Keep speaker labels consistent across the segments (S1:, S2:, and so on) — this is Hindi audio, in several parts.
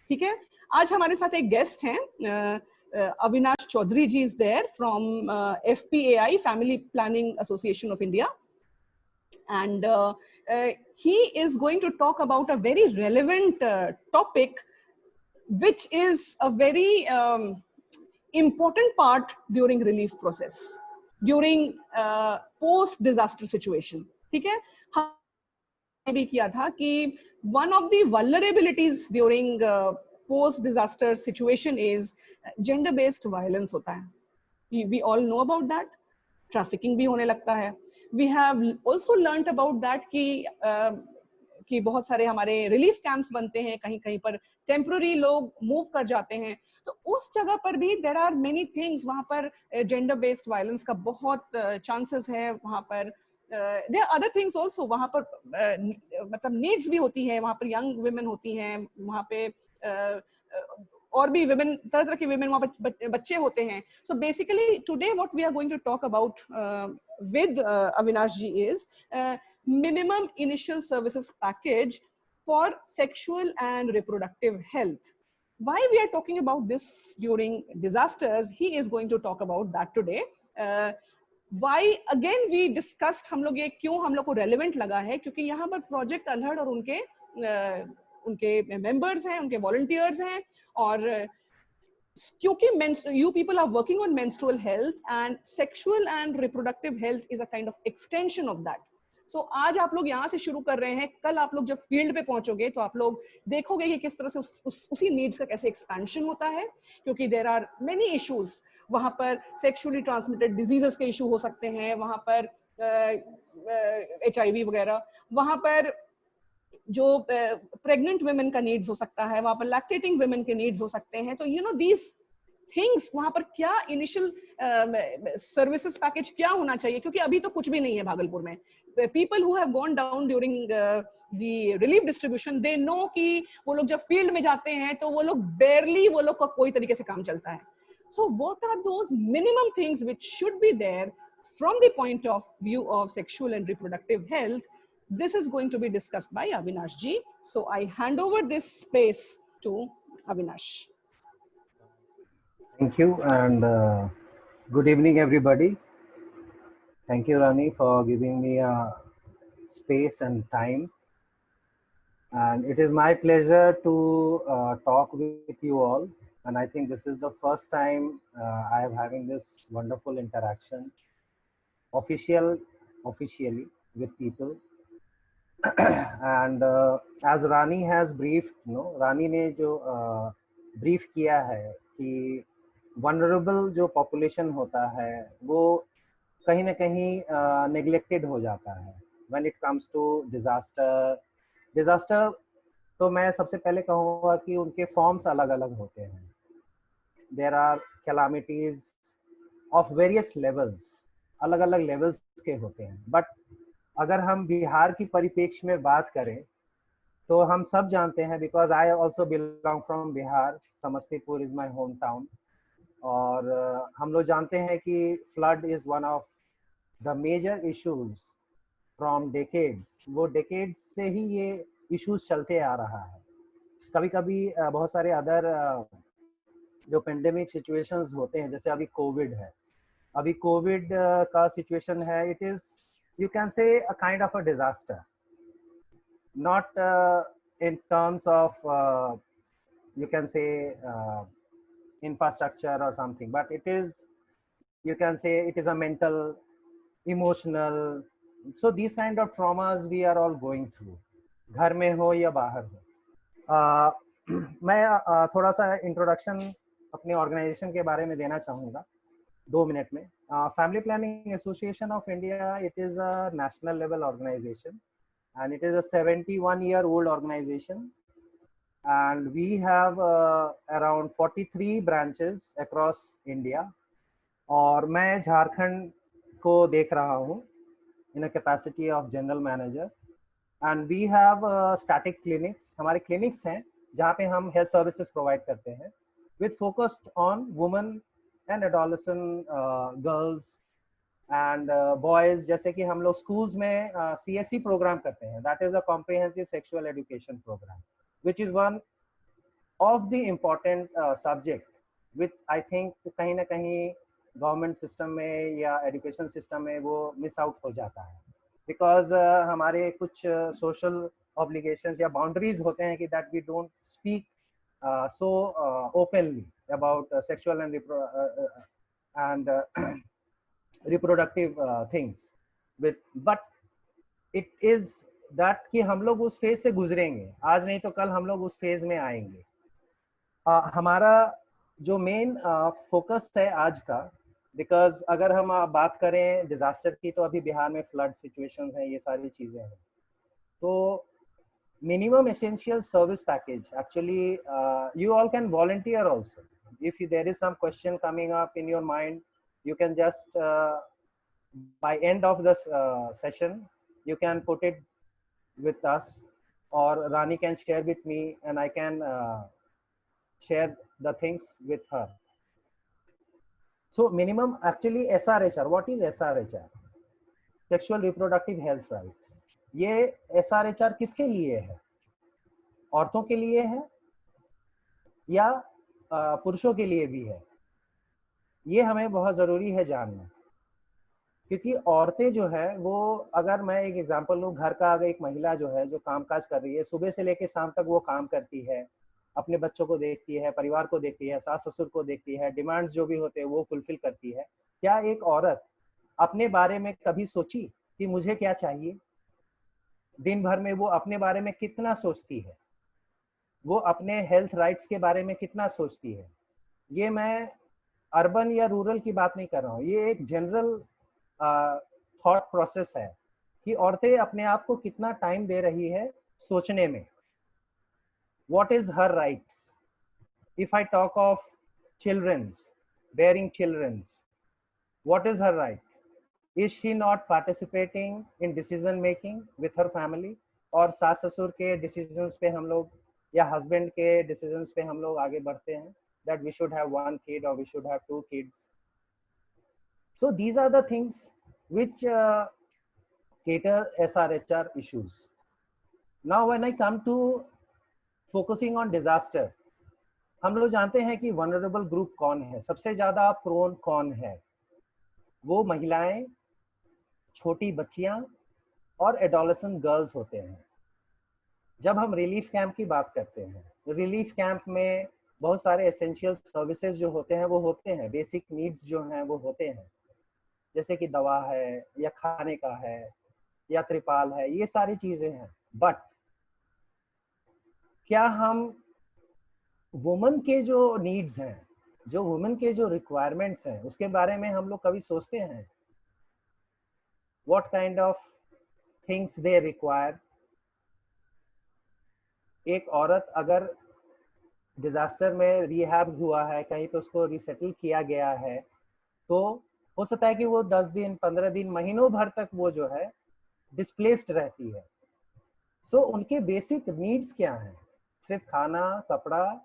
S1: ठीक है, आज हमारे साथ एक गेस्ट हैं, Avinash Chaudhary ji is there from FPAI, family planning association of India, and he is going to talk about a very relevant topic, which is a very important part during relief process, during post disaster situation. ठीक है, हमने भी किया था कि one of the vulnerabilities during post disaster situation is gender based violence होता है. We all know about that. Trafficking भी होने लगता है. We have also learnt about that कि बहुत सारे हमारे रिलीफ कैंप्स बनते हैं, कहीं कहीं पर टेम्पररी लोग मूव कर जाते हैं, तो उस जगह पर भी देयर आर मेनी थिंग्स, वहां पर जेंडर बेस्ड वायलेंस का बहुत चांसेस है. वहां पर there are other things also, वहां पर मतलब नीड्स भी होती है, वहां पर यंग वुमेन होती हैं, वहां पे और भी विमेन, तरह तरह के विमेन वहां पर बच्चे होते हैं. So basically today what we are going to talk about with Avinash ji is minimum initial services package for sexual and reproductive health. Why we are talking about this during disasters, he is going to talk about that today. Why again we discussed, हम लोग ये क्यों हम लोग को relevant लगा है, क्योंकि यहाँ पर प्रोजेक्ट अल्हड़ और उनके मेंबर्स हैं, उनके वॉलंटियर्स हैं, और क्योंकि you people are working on menstrual health and sexual and reproductive health is a kind of extension of that. So आज आप लोग यहाँ से शुरू कर रहे हैं, कल आप लोग जब फील्ड पे पहुंचोगे तो आप लोग देखोगे कि किस तरह से उसी नीड्स का कैसे एक्सपेंशन होता है, क्योंकि देयर आर मेनी इश्यूज. वहां पर सेक्सुअली ट्रांसमिटेड डिजीजेस के इशू हो सकते हैं, वहां पर HIV वगैरह, वहां पर जो प्रेग्नेंट वुमेन का नीड्स हो सकता है, वहां पर लैक्टेटिंग वुमेन के नीड्स हो सकते हैं. तो यू नो दीज थिंग्स, वहां पर क्या इनिशियल सर्विसेज पैकेज क्या होना चाहिए, क्योंकि अभी तो कुछ भी नहीं है भागलपुर में. People who have gone down during the relief distribution, they know कि वो लोग जब फील्ड में जाते हैं तो वो लोग बेयरली, वो लोग का कोई तरीके से काम चलता है. So what are those minimum things which should be there from the point of view of sexual and reproductive health? This is going to be discussed by Avinash ji. So I hand over this space to Avinash.
S2: Thank you, and good evening, everybody. Thank you, Rani, for giving me a space and time. And it is my pleasure to talk with you all. And I think this is the first time I am having this wonderful interaction officially with people. And as Rani has briefed, Rani ने जो brief किया है कि vulnerable जो population होता है वो कहीं ना कहीं neglected हो जाता है when it comes to disaster. तो मैं सबसे पहले कहूँगा कि उनके forms अलग अलग होते हैं. There are calamities of various levels, अलग अलग levels के होते हैं. But अगर हम बिहार की परिप्रेक्ष्य में बात करें तो हम सब जानते हैं, because I also belong from Bihar, Samastipur is my home town. और हम लोग जानते हैं कि flood is one of the major issues from decades. वो डेकेड्स से ही ये इश्यूज चलते आ रहा है. कभी कभी बहुत सारे अदर जो पेंडेमिक सिचुएशंस होते हैं, जैसे अभी कोविड है, अभी कोविड का सिचुएशन है, it is you can say a kind of a disaster, not in terms of you can say infrastructure or something, but it is, you can say it is a mental, emotional. So these kind of traumas we are all going through, घर में हो या बाहर हो. मैं थोड़ा सा इंट्रोडक्शन अपने ऑर्गेनाइजेशन के बारे में देना चाहूँगा 2 मिनट में. Family Planning Association of India, it is a national level organization and it is a 71-year-old organization, and we have around 43 branches across India. और मैं झारखंड को देख रहा हूँ in a capacity of general manager, and we have static clinics. हमारे clinics हैं जहाँ पे हम health services provide करते हैं with focused on women and adolescent girls and boys. जैसे कि हम लोग schools में CSE program करते हैं, that is a comprehensive sexual education program, which is one of the important subject which I think कहीं ना कहीं गवर्नमेंट सिस्टम में या एजुकेशन सिस्टम में वो मिस आउट हो जाता है, बिकॉज हमारे कुछ सोशल ऑब्लिगेशंस या बाउंड्रीज होते हैं कि that we don't speak so openly about sexual and reproductive things with, but it is that कि हम लोग उस फेज से गुजरेंगे, आज नहीं तो कल हम लोग उस फेज में आएंगे। हमारा जो मेन फोकस है आज का, बिकॉज अगर हम बात करें डिजास्टर की तो अभी बिहार में फ्लड सिचुएशंस हैं, ये सारी चीजें हैं, तो minimum essential service package actually you all can volunteer also. If there is some question coming up in your mind, you can just by end of this session you can put it with us, or Rani can share with me and I can share the things with her. So minimum actually SRHR, what is SRHR? Sexual reproductive health rights. ये SRHR किसके लिए है? औरतों के लिए है या पुरुषों के लिए भी है? ये हमें बहुत ज़रूरी है जानना, क्योंकि औरतें जो है वो, अगर मैं एक एग्जांपल लूँ, घर का अगर एक महिला जो है जो कामकाज कर रही है, सुबह से लेकर शाम तक वो काम करती है, अपने बच्चों को देखती है, परिवार को देखती है, सास ससुर को देखती है, डिमांड्स जो भी होते हैं वो फुलफिल करती है, क्या एक औरत अपने बारे में कभी सोची कि मुझे क्या चाहिए? दिन भर में वो अपने बारे में कितना सोचती है, वो अपने हेल्थ राइट्स के बारे में कितना सोचती है? ये मैं अर्बन या रूरल की बात नहीं कर रहा हूँ, ये एक जनरल थॉट प्रोसेस है कि औरतें अपने आप को कितना टाइम दे रही है सोचने में। What is her rights? If I talk of children's, bearing children's, what is her right? Is she not participating in decision making with her family? और सास ससुर के डिसीजंस पे हम लोग या हस्बैंड के डिसीजंस पे हम लोग आगे बढ़ते हैं, that we should have one kid or we should have 2 kids. So these are the things which cater SRHR issues. Now when I come to focusing on disaster, हम लोग जानते हैं कि वनरेबल ग्रुप कौन है, सबसे ज्यादा प्रोन कौन है? वो महिलाएं, छोटी बच्चियां और एडोलेसेंट गर्ल्स होते हैं। जब हम रिलीफ कैंप की बात करते हैं, रिलीफ कैंप में बहुत सारे एसेंशियल सर्विसेज जो होते हैं वो होते हैं, बेसिक नीड्स जो हैं वो होते हैं, जैसे कि दवा है या खाने का है या त्रिपाल है, ये सारी चीजें हैं। बट क्या हम वुमन के जो नीड्स हैं, जो वुमन के जो रिक्वायरमेंट्स हैं, उसके बारे में हम लोग कभी सोचते हैं? What kind of things they require? एक औरत अगर डिजास्टर में रिहैब हुआ है, कहीं पे उसको रिसेटल किया गया है, तो हो सकता है कि वो 10 दिन, 15 दिन, महीनों भर तक वो जो है डिस्प्लेस्ड रहती है। सो उनके बेसिक नीड्स क्या हैं? सिर्फ खाना, कपड़ा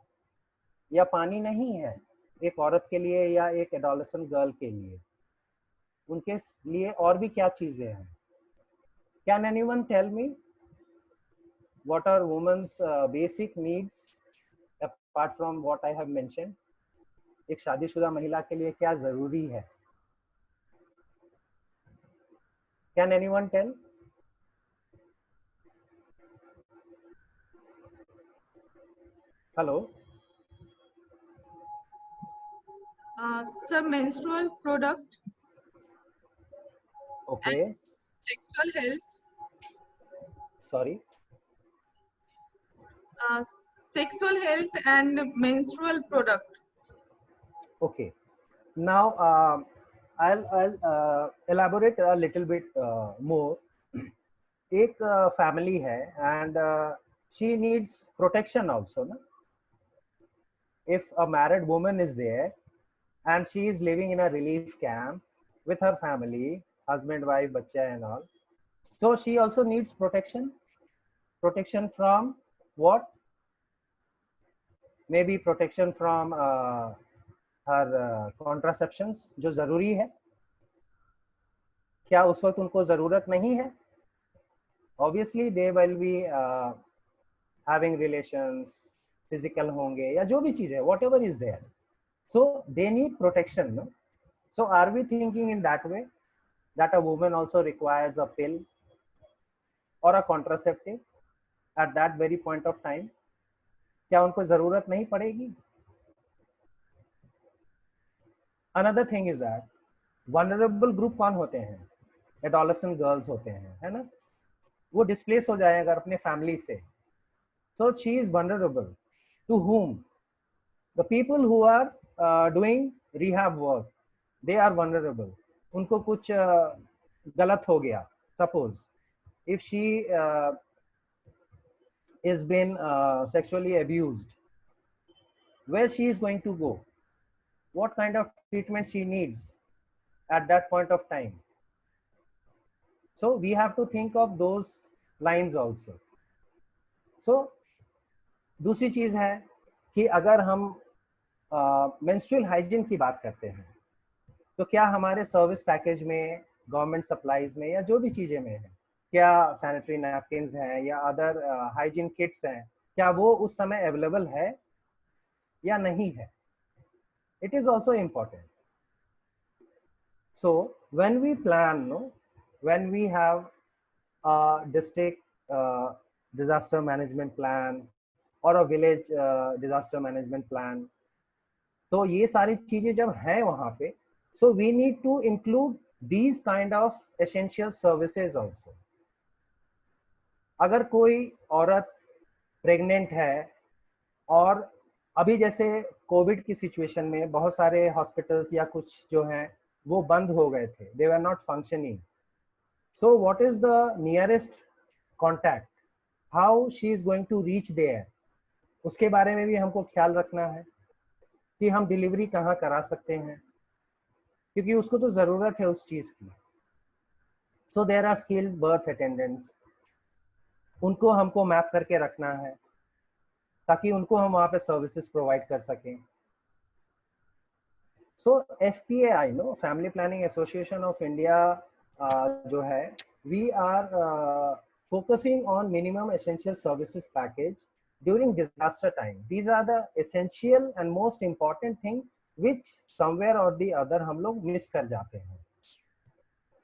S2: या पानी नहीं है एक औरत के लिए या एक एडोलेसेंट गर्ल के लिए। उनके लिए और भी क्या चीजें हैं? Can anyone tell me what are women's basic needs apart from what I have mentioned? एक शादीशुदा महिला के लिए क्या जरूरी है? Can anyone tell? Hello?
S3: Some menstrual product.
S2: Okay.
S3: And sexual health.
S2: Sorry.
S3: Sexual health and menstrual product.
S2: Okay. Now I'll elaborate a little bit more. एक family है and she needs protection also, na? If a married woman is there and she is living in a relief camp with her family, husband, wife, bacha and all, so she also needs protection. Protection from what? Maybe protection from her contraceptions, जो जरूरी है। क्या उस वक्त उनको जरूरत नहीं है? Obviously they will be having relations, physical होंगे या जो भी चीज है, whatever is there, so they need protection, no? So are we thinking in that way that a woman also requires a pill or a contraceptive at that very point of time? क्या उनको जरूरत नहीं पड़ेगी? Another thing is that vulnerable group कौन होते हैं? Adolescent girls होते हैं, है ना? वो displace हो जाए अगर अपने family से, so she is vulnerable. To whom? The people who are doing rehab work, they are vulnerable. उनको कुछ गलत हो गया, suppose if she is been sexually abused, where she is going to go, what kind of treatment she needs at that point of time? So we have to think of those lines also. So दूसरी चीज है कि अगर हम मेंस्ट्रुअल हाइजीन की बात करते हैं, तो क्या हमारे सर्विस पैकेज में, गवर्नमेंट सप्लाईज में या जो भी चीजें में है, क्या सैनिटरी नैपकिन्स हैं या अदर हाइजीन किट्स हैं, क्या वो उस समय अवेलेबल है या नहीं है? It is also important. So when we plan, no, when we have district disaster management plan or a village disaster management plan, तो ये सारी चीजें जब है वहां पे, so we need to include these kind of essential services also. अगर कोई औरत प्रेग्नेंट है और अभी जैसे कोविड की सिचुएशन में बहुत सारे हॉस्पिटल्स या कुछ जो हैं वो बंद हो गए थे, they were not functioning, so what is the nearest contact, how she is going to reach there, उसके बारे में भी हमको ख्याल रखना है कि हम डिलीवरी कहाँ करा सकते हैं, क्योंकि उसको तो जरूरत है उस चीज की. So there are skilled birth attendants, उनको हमको मैप करके रखना है ताकि उनको हम वहाँ पे सर्विसेज प्रोवाइड कर सकें. So FPAI, no, family planning association of India, जो है, we are focusing on minimum essential services package during disaster time. These are the essential and most important thing which somewhere or the other हम लोग मिस कर जाते हैं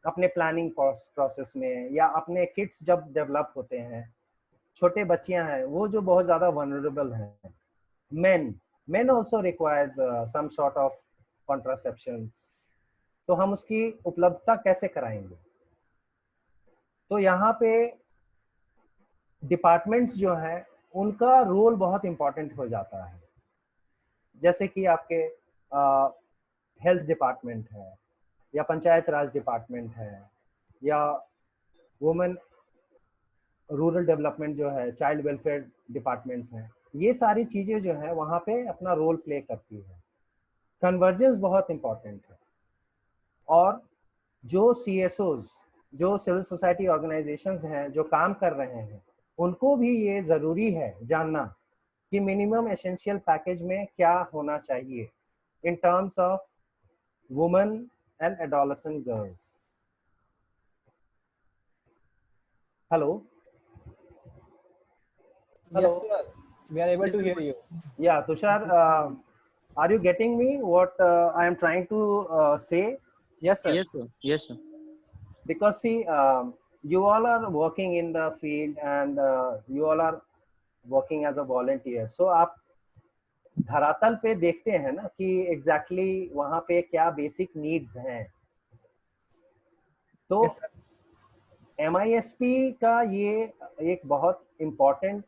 S2: अपने प्लानिंग प्रोसेस में, या अपने किड्स जब डेवलप होते हैं, छोटे बच्चियां हैं वो जो बहुत ज्यादा वनरेबल हैं. men also requires some sort of contraceptions, तो हम उसकी उपलब्धता कैसे कराएंगे? तो यहाँ पे डिपार्टमेंट्स जो हैं उनका रोल बहुत इंपॉर्टेंट हो जाता है. जैसे कि आपके हेल्थ डिपार्टमेंट है, या पंचायत राज डिपार्टमेंट है, या वुमेन रूरल डेवलपमेंट जो है, चाइल्ड वेलफेयर डिपार्टमेंट्स हैं, ये सारी चीज़ें जो है वहाँ पे अपना रोल प्ले करती है. कन्वर्जेंस बहुत इंपॉर्टेंट है. और जो CSOs, जो सिविल सोसाइटी ऑर्गेनाइजेशंस हैं जो काम कर रहे हैं, उनको भी ये ज़रूरी है जानना कि मिनिमम एसेंशियल पैकेज में क्या होना चाहिए in terms of women and adolescent girls. Hello.
S4: Yes, sir. We are able to hear you.
S2: Yeah, Tushar, are you getting me what I am trying to say?
S4: Yes, sir.
S5: Yes, sir. Yes, sir.
S2: Because see, you all are working in the field and you all are working as a volunteer. So आप धरातल पे देखते हैं ना कि exactly वहाँ पे क्या basic needs हैं. तो
S4: Yes, sir.
S2: MISP का ये एक बहुत इम्पोर्टेंट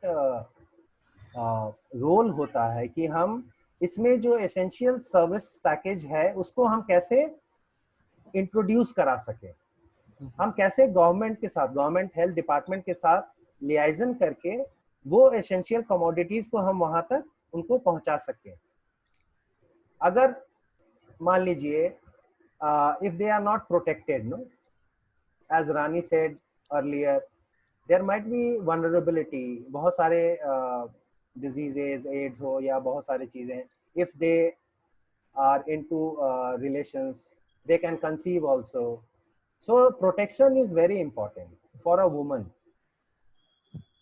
S2: रोल होता है कि हम इसमें जो एसेंशियल सर्विस पैकेज है उसको हम कैसे इंट्रोड्यूस करा सके, हम कैसे गवर्नमेंट के साथ, गवर्नमेंट हेल्थ डिपार्टमेंट के साथ लियाइजन करके वो एसेंशियल कमोडिटीज को हम वहां तक उनको पहुंचा सके. अगर मान लीजिए if they are not protected, no, as Rani said earlier, there might be vulnerability, बहुत सारे diseases, AIDS हो या बहुत सारी चीजें, if they are into relations, they can conceive also. So protection is very important for a woman.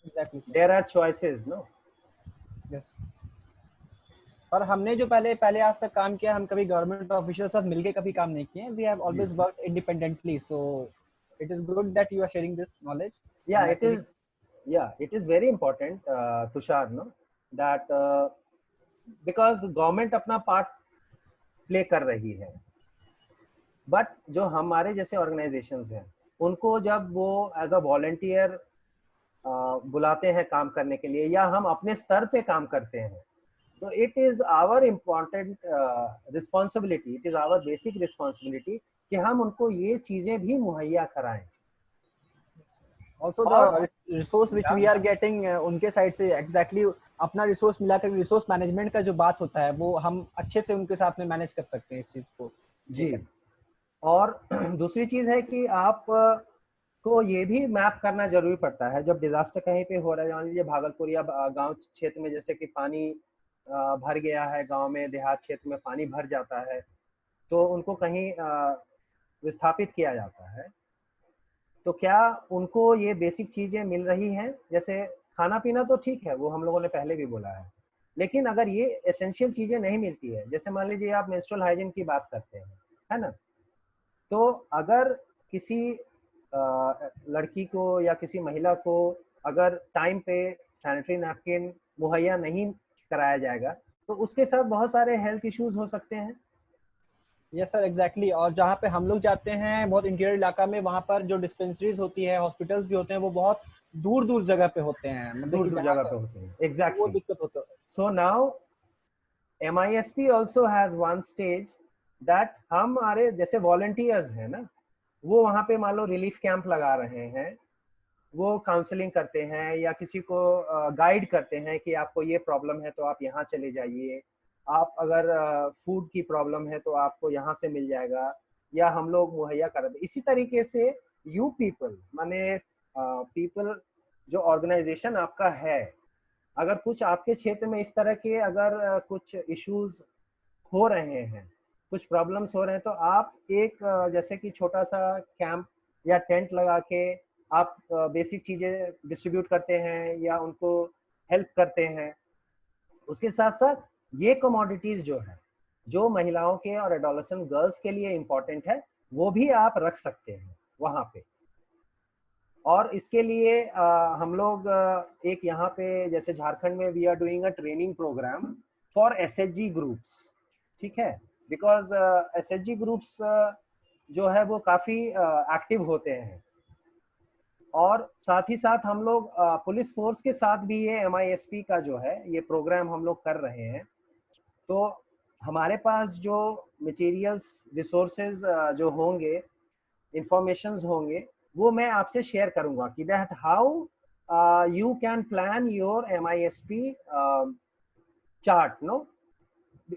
S4: Exactly, sir.
S2: There are choices, no?
S4: Yes. और हमने जो पहले आज तक काम किया, हम कभी गवर्नमेंट ऑफिशियल साथ मिलके कभी काम नहीं किए. We have always worked independently, so it is good that you are sharing this knowledge.
S2: It is very important, Tushar, no, that because government अपना पार्ट प्ले कर रही है, बट जो हमारे जैसे ऑर्गेनाइजेशंस हैं उनको जब वो एज अ वॉलंटियर बुलाते हैं काम करने के लिए, या हम अपने स्तर पे काम करते हैं, तो it is our important responsibility, it is our basic responsibility कि हम उनको ये चीजें भी मुहैया कराएं.
S4: Also the resource which we are getting उनके साइड से exactly अपना रिसोर्स मिलाकर रिसोर्स मैनेजमेंट का जो बात होता है वो हम अच्छे से उनके साथ में मैनेज कर सकते हैं इस चीज को.
S2: जी. और दूसरी चीज है कि आप को ये भी मैप करना जरूरी पड़ता है जब डिजास्टर कहीं पे हो रहा है. मान लीजिए भागलपुर या गांव क्षेत्र में जैसे कि पानी भर गया है, गांव में देहात क्षेत्र में पानी भर जाता है, तो उनको कहीं विस्थापित किया जाता है, तो क्या उनको ये बेसिक चीजें मिल रही हैं? जैसे खाना पीना तो ठीक है, वो हम लोगों ने पहले भी बोला है, लेकिन अगर ये एसेंशियल चीजें नहीं मिलती है, जैसे मान लीजिए आप मेंस्ट्रुअल हाइजीन की बात करते हैं, है ना, तो अगर किसी लड़की को या किसी महिला को अगर टाइम पे सैनिटरी नैपकिन मुहैया नहीं कराया जाएगा तो उसके साथ बहुत सारे हेल्थ इश्यूज हो सकते हैं.
S4: Yes sir, exactly. और जहाँ पे हम लोग जाते हैं बहुत इंटीरियर इलाका में, वहाँ पर जो डिस्पेंसरीज होती है, हॉस्पिटल्स भी होते हैं, वो बहुत दूर दूर जगह पे होते हैं,
S2: दूर दूर जगह पे होते हैं. एग्जैक्टली,
S4: वो दिक्कत होता है.
S2: So now MISP also has one stage that हमारे जैसे वॉलंटियर्स हैं ना, वो वहाँ पे मान लो रिलीफ कैंप लगा रहे हैं, वो काउंसलिंग करते हैं या किसी को गाइड करते हैं कि आपको ये प्रॉब्लम है तो आप यहाँ चले जाइए, आप अगर फूड की प्रॉब्लम है तो आपको यहाँ से मिल जाएगा, या हम लोग मुहैया कर दें. इसी तरीके से यू पीपल माने पीपल जो ऑर्गेनाइजेशन आपका है, अगर कुछ आपके क्षेत्र में इस तरह के अगर कुछ इश्यूज हो रहे हैं, कुछ प्रॉब्लम्स हो रहे हैं, तो आप एक जैसे कि छोटा सा कैंप या टेंट लगा के आप बेसिक चीजें डिस्ट्रीब्यूट करते हैं या उनको हेल्प करते हैं. उसके साथ साथ ये कमोडिटीज जो है, जो महिलाओं के और एडोलेसेंट गर्ल्स के लिए इम्पोर्टेंट है, वो भी आप रख सकते हैं वहाँ पे. और इसके लिए हम लोग एक यहाँ पे जैसे झारखंड में we are doing a training program for SHG groups, ठीक है, बिकॉज SHG ग्रुप्स जो है वो काफी एक्टिव होते हैं. और साथ ही साथ हम लोग पुलिस फोर्स के साथ भी ये MISP का जो है ये प्रोग्राम हम लोग कर रहे हैं. तो हमारे पास जो मटेरियल्स रिसोर्सेज जो होंगे, इंफॉर्मेशंस होंगे, वो मैं आपसे शेयर करूंगा कि that how you can plan your MISP chart. No,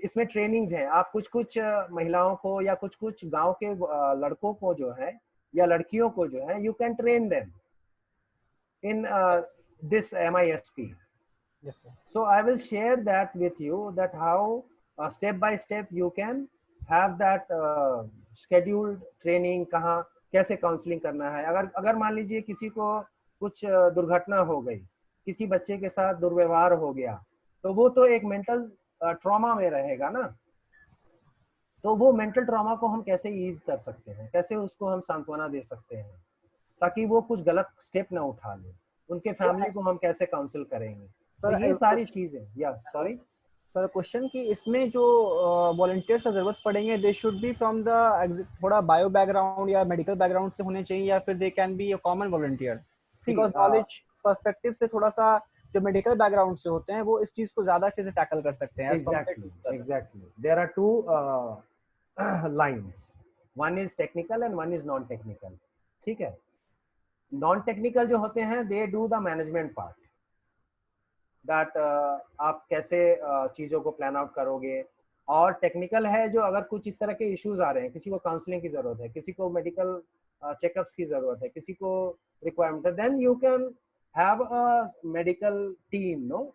S2: इसमें ट्रेनिंग्स हैं. आप कुछ महिलाओं को या कुछ गांव के लड़कों को जो है या लड़कियों को जो है, you can train them in this MISP.
S4: Yes sir.
S2: So I will share that with you, that how step by step you can have that scheduled training, कहाँ कैसे काउंसलिंग करना है. अगर मान लीजिए किसी को कुछ दुर्घटना हो गई, किसी बच्चे के साथ दुर्व्यवहार हो गया, तो वो तो एक मेंटल ट्रॉमा में रहेगा ना. तो वो मेंटल ट्रॉमा को हम कैसे ईज कर सकते हैं, कैसे उसको हम सांत्वना दे सकते हैं ताकि वो कुछ गलत स्टेप ना उठा ले, उनके फैमिली को हम कैसे काउंसिल करेंगे. तो ये सारी चीजें. या सॉरी
S4: सर, क्वेश्चन कि इसमें जो वॉलंटियर्स का जरूरत पड़ेंगे, they should be from the थोड़ा बायो बैकग्राउंड या मेडिकल बैकग्राउंड से होने चाहिए, या फिर they can be a common volunteer? Because knowledge perspective से थोड़ा सा जो मेडिकल बैकग्राउंड से होते हैं वो इस चीज को ज्यादा अच्छे से टैकल कर सकते हैं.
S2: Exactly. There are two lines, one is technical and one is non technical. ठीक है, नॉन टेक्निकल जो होते हैं they do the management part, that आप कैसे चीज़ों को प्लान आउट करोगे. और टेक्निकल है जो अगर कुछ इस तरह के इश्यूज आ रहे हैं, किसी को काउंसलिंग की जरूरत है, किसी को मेडिकल चेकअप्स की जरूरत है, किसी को रिक्वायरमेंट है, then you can have a medical team, no,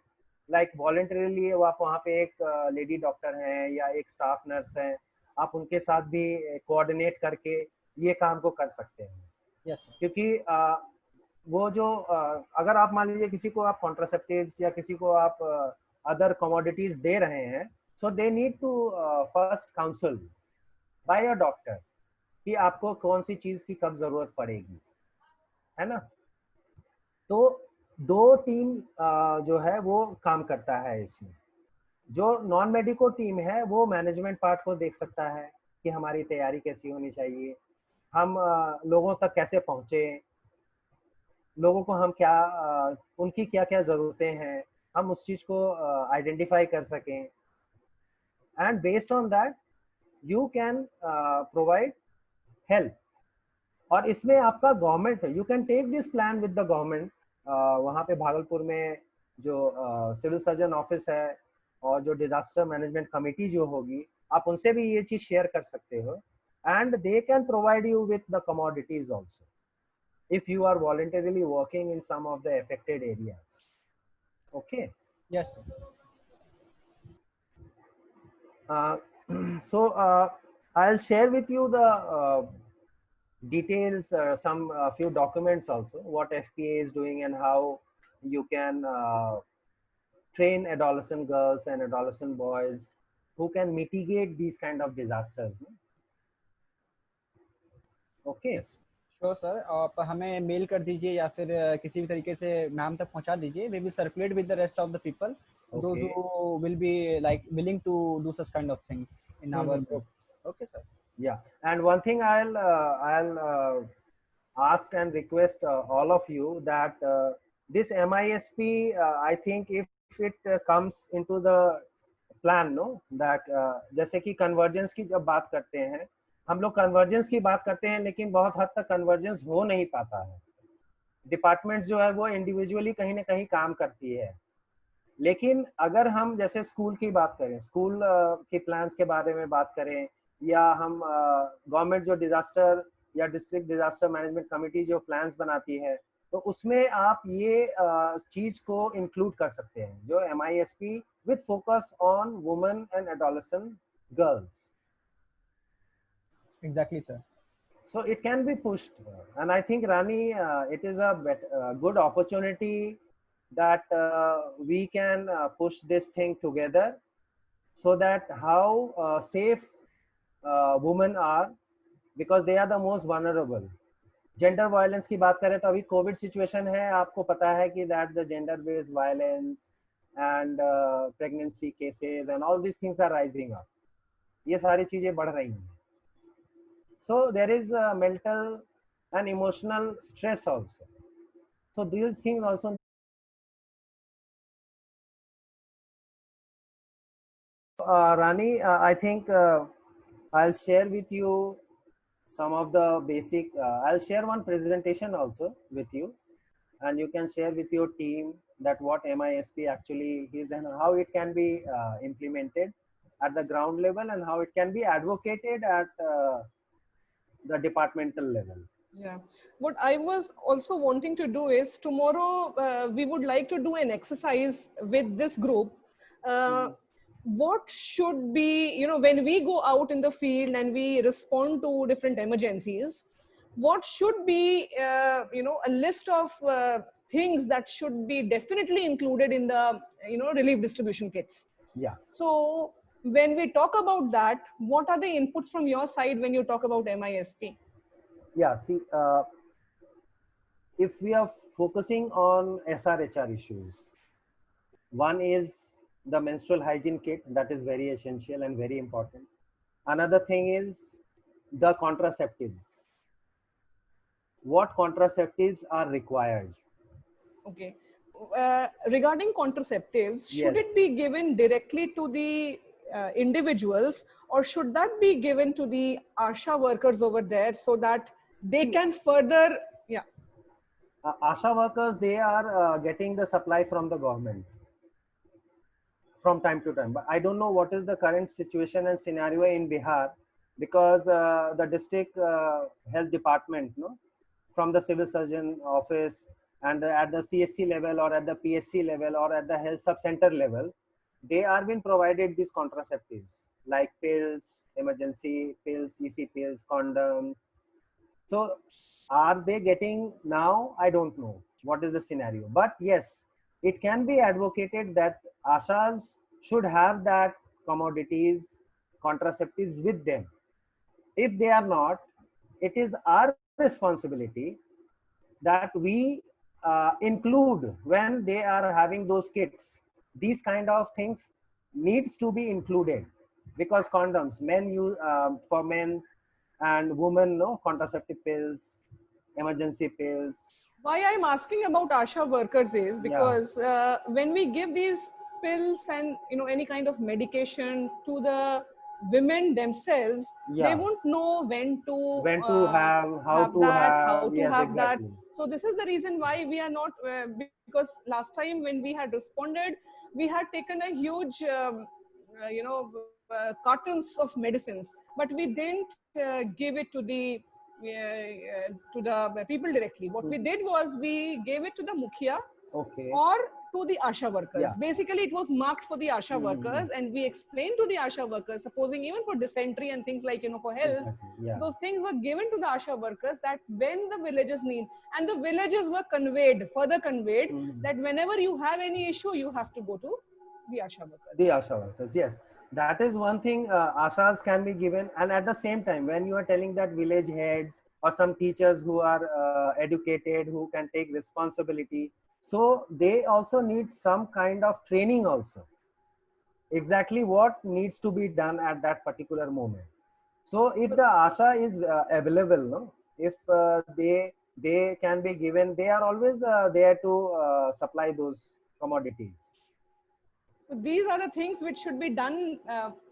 S2: like voluntarily आप वहाँ पे एक लेडी डॉक्टर हैं या एक स्टाफ नर्स हैं, आप उनके साथ भी कोऑर्डिनेट करके ये काम को कर सकते हैं.
S4: Yes.
S2: क्योंकि वो जो अगर आप मान लीजिए किसी को आप कॉन्ट्रासेप्टिव्स या किसी को आप अदर कमोडिटीज दे रहे हैं, So they need to first counsel by a doctor कि आपको कौन सी चीज की कब जरूरत पड़ेगी, है ना. तो 2 टीम जो है वो काम करता है इसमें. जो नॉन मेडिको टीम है वो मैनेजमेंट पार्ट को देख सकता है कि हमारी तैयारी कैसी होनी चाहिए, हम लोगों तक कैसे पहुंचे, लोगों को हम क्या उनकी क्या क्या ज़रूरतें हैं, हम उस चीज़ को आइडेंटिफाई कर सकें. And based on that you can provide help. और इसमें आपका government, you can take this plan with the government. वहाँ पे भागलपुर में जो सिविल सर्जन ऑफिस है और जो डिजास्टर मैनेजमेंट कमेटी जो होगी, आप उनसे भी ये चीज़ शेयर कर सकते हो. And they can provide you with the commodities also if you are voluntarily working in some of the affected areas. Okay.
S4: Yes, sir.
S2: So I'll share with you the details, some few documents also, what FPA is doing and how you can train adolescent girls and adolescent boys who can mitigate these kind of disasters. Okay.
S4: Yes. Sure sir. आप हमें मेल कर दीजिए या फिर किसी भी तरीके से मैम तक पहुंचा दीजिए. We will circulate with the rest of the people, those who will be like willing to do such kind of things in our group. Okay sir.
S2: Yeah, and one thing I'll ask and request all of you that this MISP, I think if it comes into the plan, no, that जैसे कि convergence की जब बात करते हैं, हम लोग कन्वर्जेंस की बात करते हैं लेकिन बहुत हद तक कन्वर्जेंस हो नहीं पाता है. डिपार्टमेंट्स जो है वो इंडिविजुअली कहीं ना कहीं काम करती है. लेकिन अगर हम जैसे स्कूल की बात करें, स्कूल के प्लान्स के बारे में बात करें, या हम गवर्नमेंट जो डिजास्टर या डिस्ट्रिक्ट डिजास्टर मैनेजमेंट कमेटी जो प्लान्स बनाती है, तो उसमें आप ये चीज को इंक्लूड कर सकते हैं, जो MISP with focus on women and adolescent girls.
S4: Exactly, sir.
S2: So it can be pushed, and I think Rani, it is a good opportunity that we can push this thing together, so that how safe women are, because they are the most vulnerable. Gender violence की बात करें तो अभी कोविड सिचुएशन है, आपको पता है कि that the gender based violence and pregnancy cases and all these things are rising up. ये सारी चीजें बढ़ रही हैं. So there is mental and emotional stress also. So these things also. Rani, I think I'll share with you some of the basic. I'll share one presentation also with you, and you can share with your team that what MISP actually is and how it can be implemented at the ground level and how it can be advocated at the departmental level.
S1: Yeah, what I was also wanting to do is tomorrow we would like to do an exercise with this group. What should be, you know, when we go out in the field and we respond to different emergencies, what should be you know, a list of things that should be definitely included in the, you know, relief distribution kits.
S2: Yeah.
S1: So when we talk about that, what are the inputs from your side when you talk about MISP?
S2: Yeah, see, if we are focusing on SRHR issues, one is the menstrual hygiene kit, that is very essential and very important. Another thing is the contraceptives. What contraceptives are required?
S1: Okay. Regarding contraceptives, should
S2: Yes.
S1: it be given directly to the individuals, or should that be given to the ASHA workers over there so that they can further, yeah.
S2: ASHA workers, they are getting the supply from the government from time to time, but I don't know what is the current situation and scenario in Bihar, because the district health department, no, from the civil surgeon office and at the CSC level or at the PSC level or at the health sub center level, they are being provided these contraceptives like pills, emergency pills, EC pills, condoms. So are they getting now? I don't know what is the scenario, but yes, it can be advocated that ASHAs should have that commodities, contraceptives with them. If they are not, it is our responsibility that we include when they are having those kits. These kind of things needs to be included, because condoms, men use for men, and women, no, contraceptive pills, emergency pills.
S1: Why I'm asking about ASHA workers is
S2: Yeah.
S1: because when we give these pills and any kind of medication to the women themselves, they
S2: Yeah,
S1: won't know
S2: when to have, how
S1: have
S2: to
S1: that, how
S2: have.
S1: to
S2: Yes,
S1: have that.
S2: exactly.
S1: So this is the reason why we are not, because last time when we had responded, we had taken a huge, cartons of medicines, but we didn't give it to the people directly. What we did was we gave it to the mukhia
S2: Okay.
S1: or to the ASHA workers.
S2: Yeah.
S1: Basically, it was marked for the ASHA
S2: Mhm.
S1: workers, and we explained to the ASHA workers, supposing even for dysentery and things like, for health,
S2: Exactly. Yeah.
S1: those things were given to the ASHA workers, that when the villages need, and the villages were further conveyed,
S2: Mhm.
S1: that whenever you have any issue, you have to go to the ASHA workers.
S2: The ASHA workers, yes. That is one thing, ASHAs can be given. And at the same time, when you are telling that village heads or some teachers who are educated, who can take responsibility, so they also need some kind of training also, exactly what needs to be done at that particular moment. So if the ASHA is available, no, if they can be given, they are always there to supply those commodities.
S1: So these are the things which should be done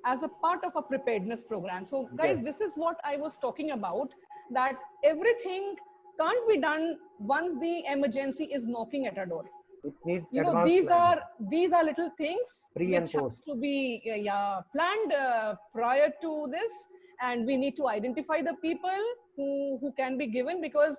S1: as a part of a preparedness program. So
S2: Yes.
S1: guys, this is what I was talking about, that everything can't be done once the emergency is knocking at our door.
S2: It needs advanced
S1: These
S2: planning,
S1: are little things
S2: pre and
S1: which has
S2: post.
S1: to be planned prior to this, and we need to identify the people who can be given, because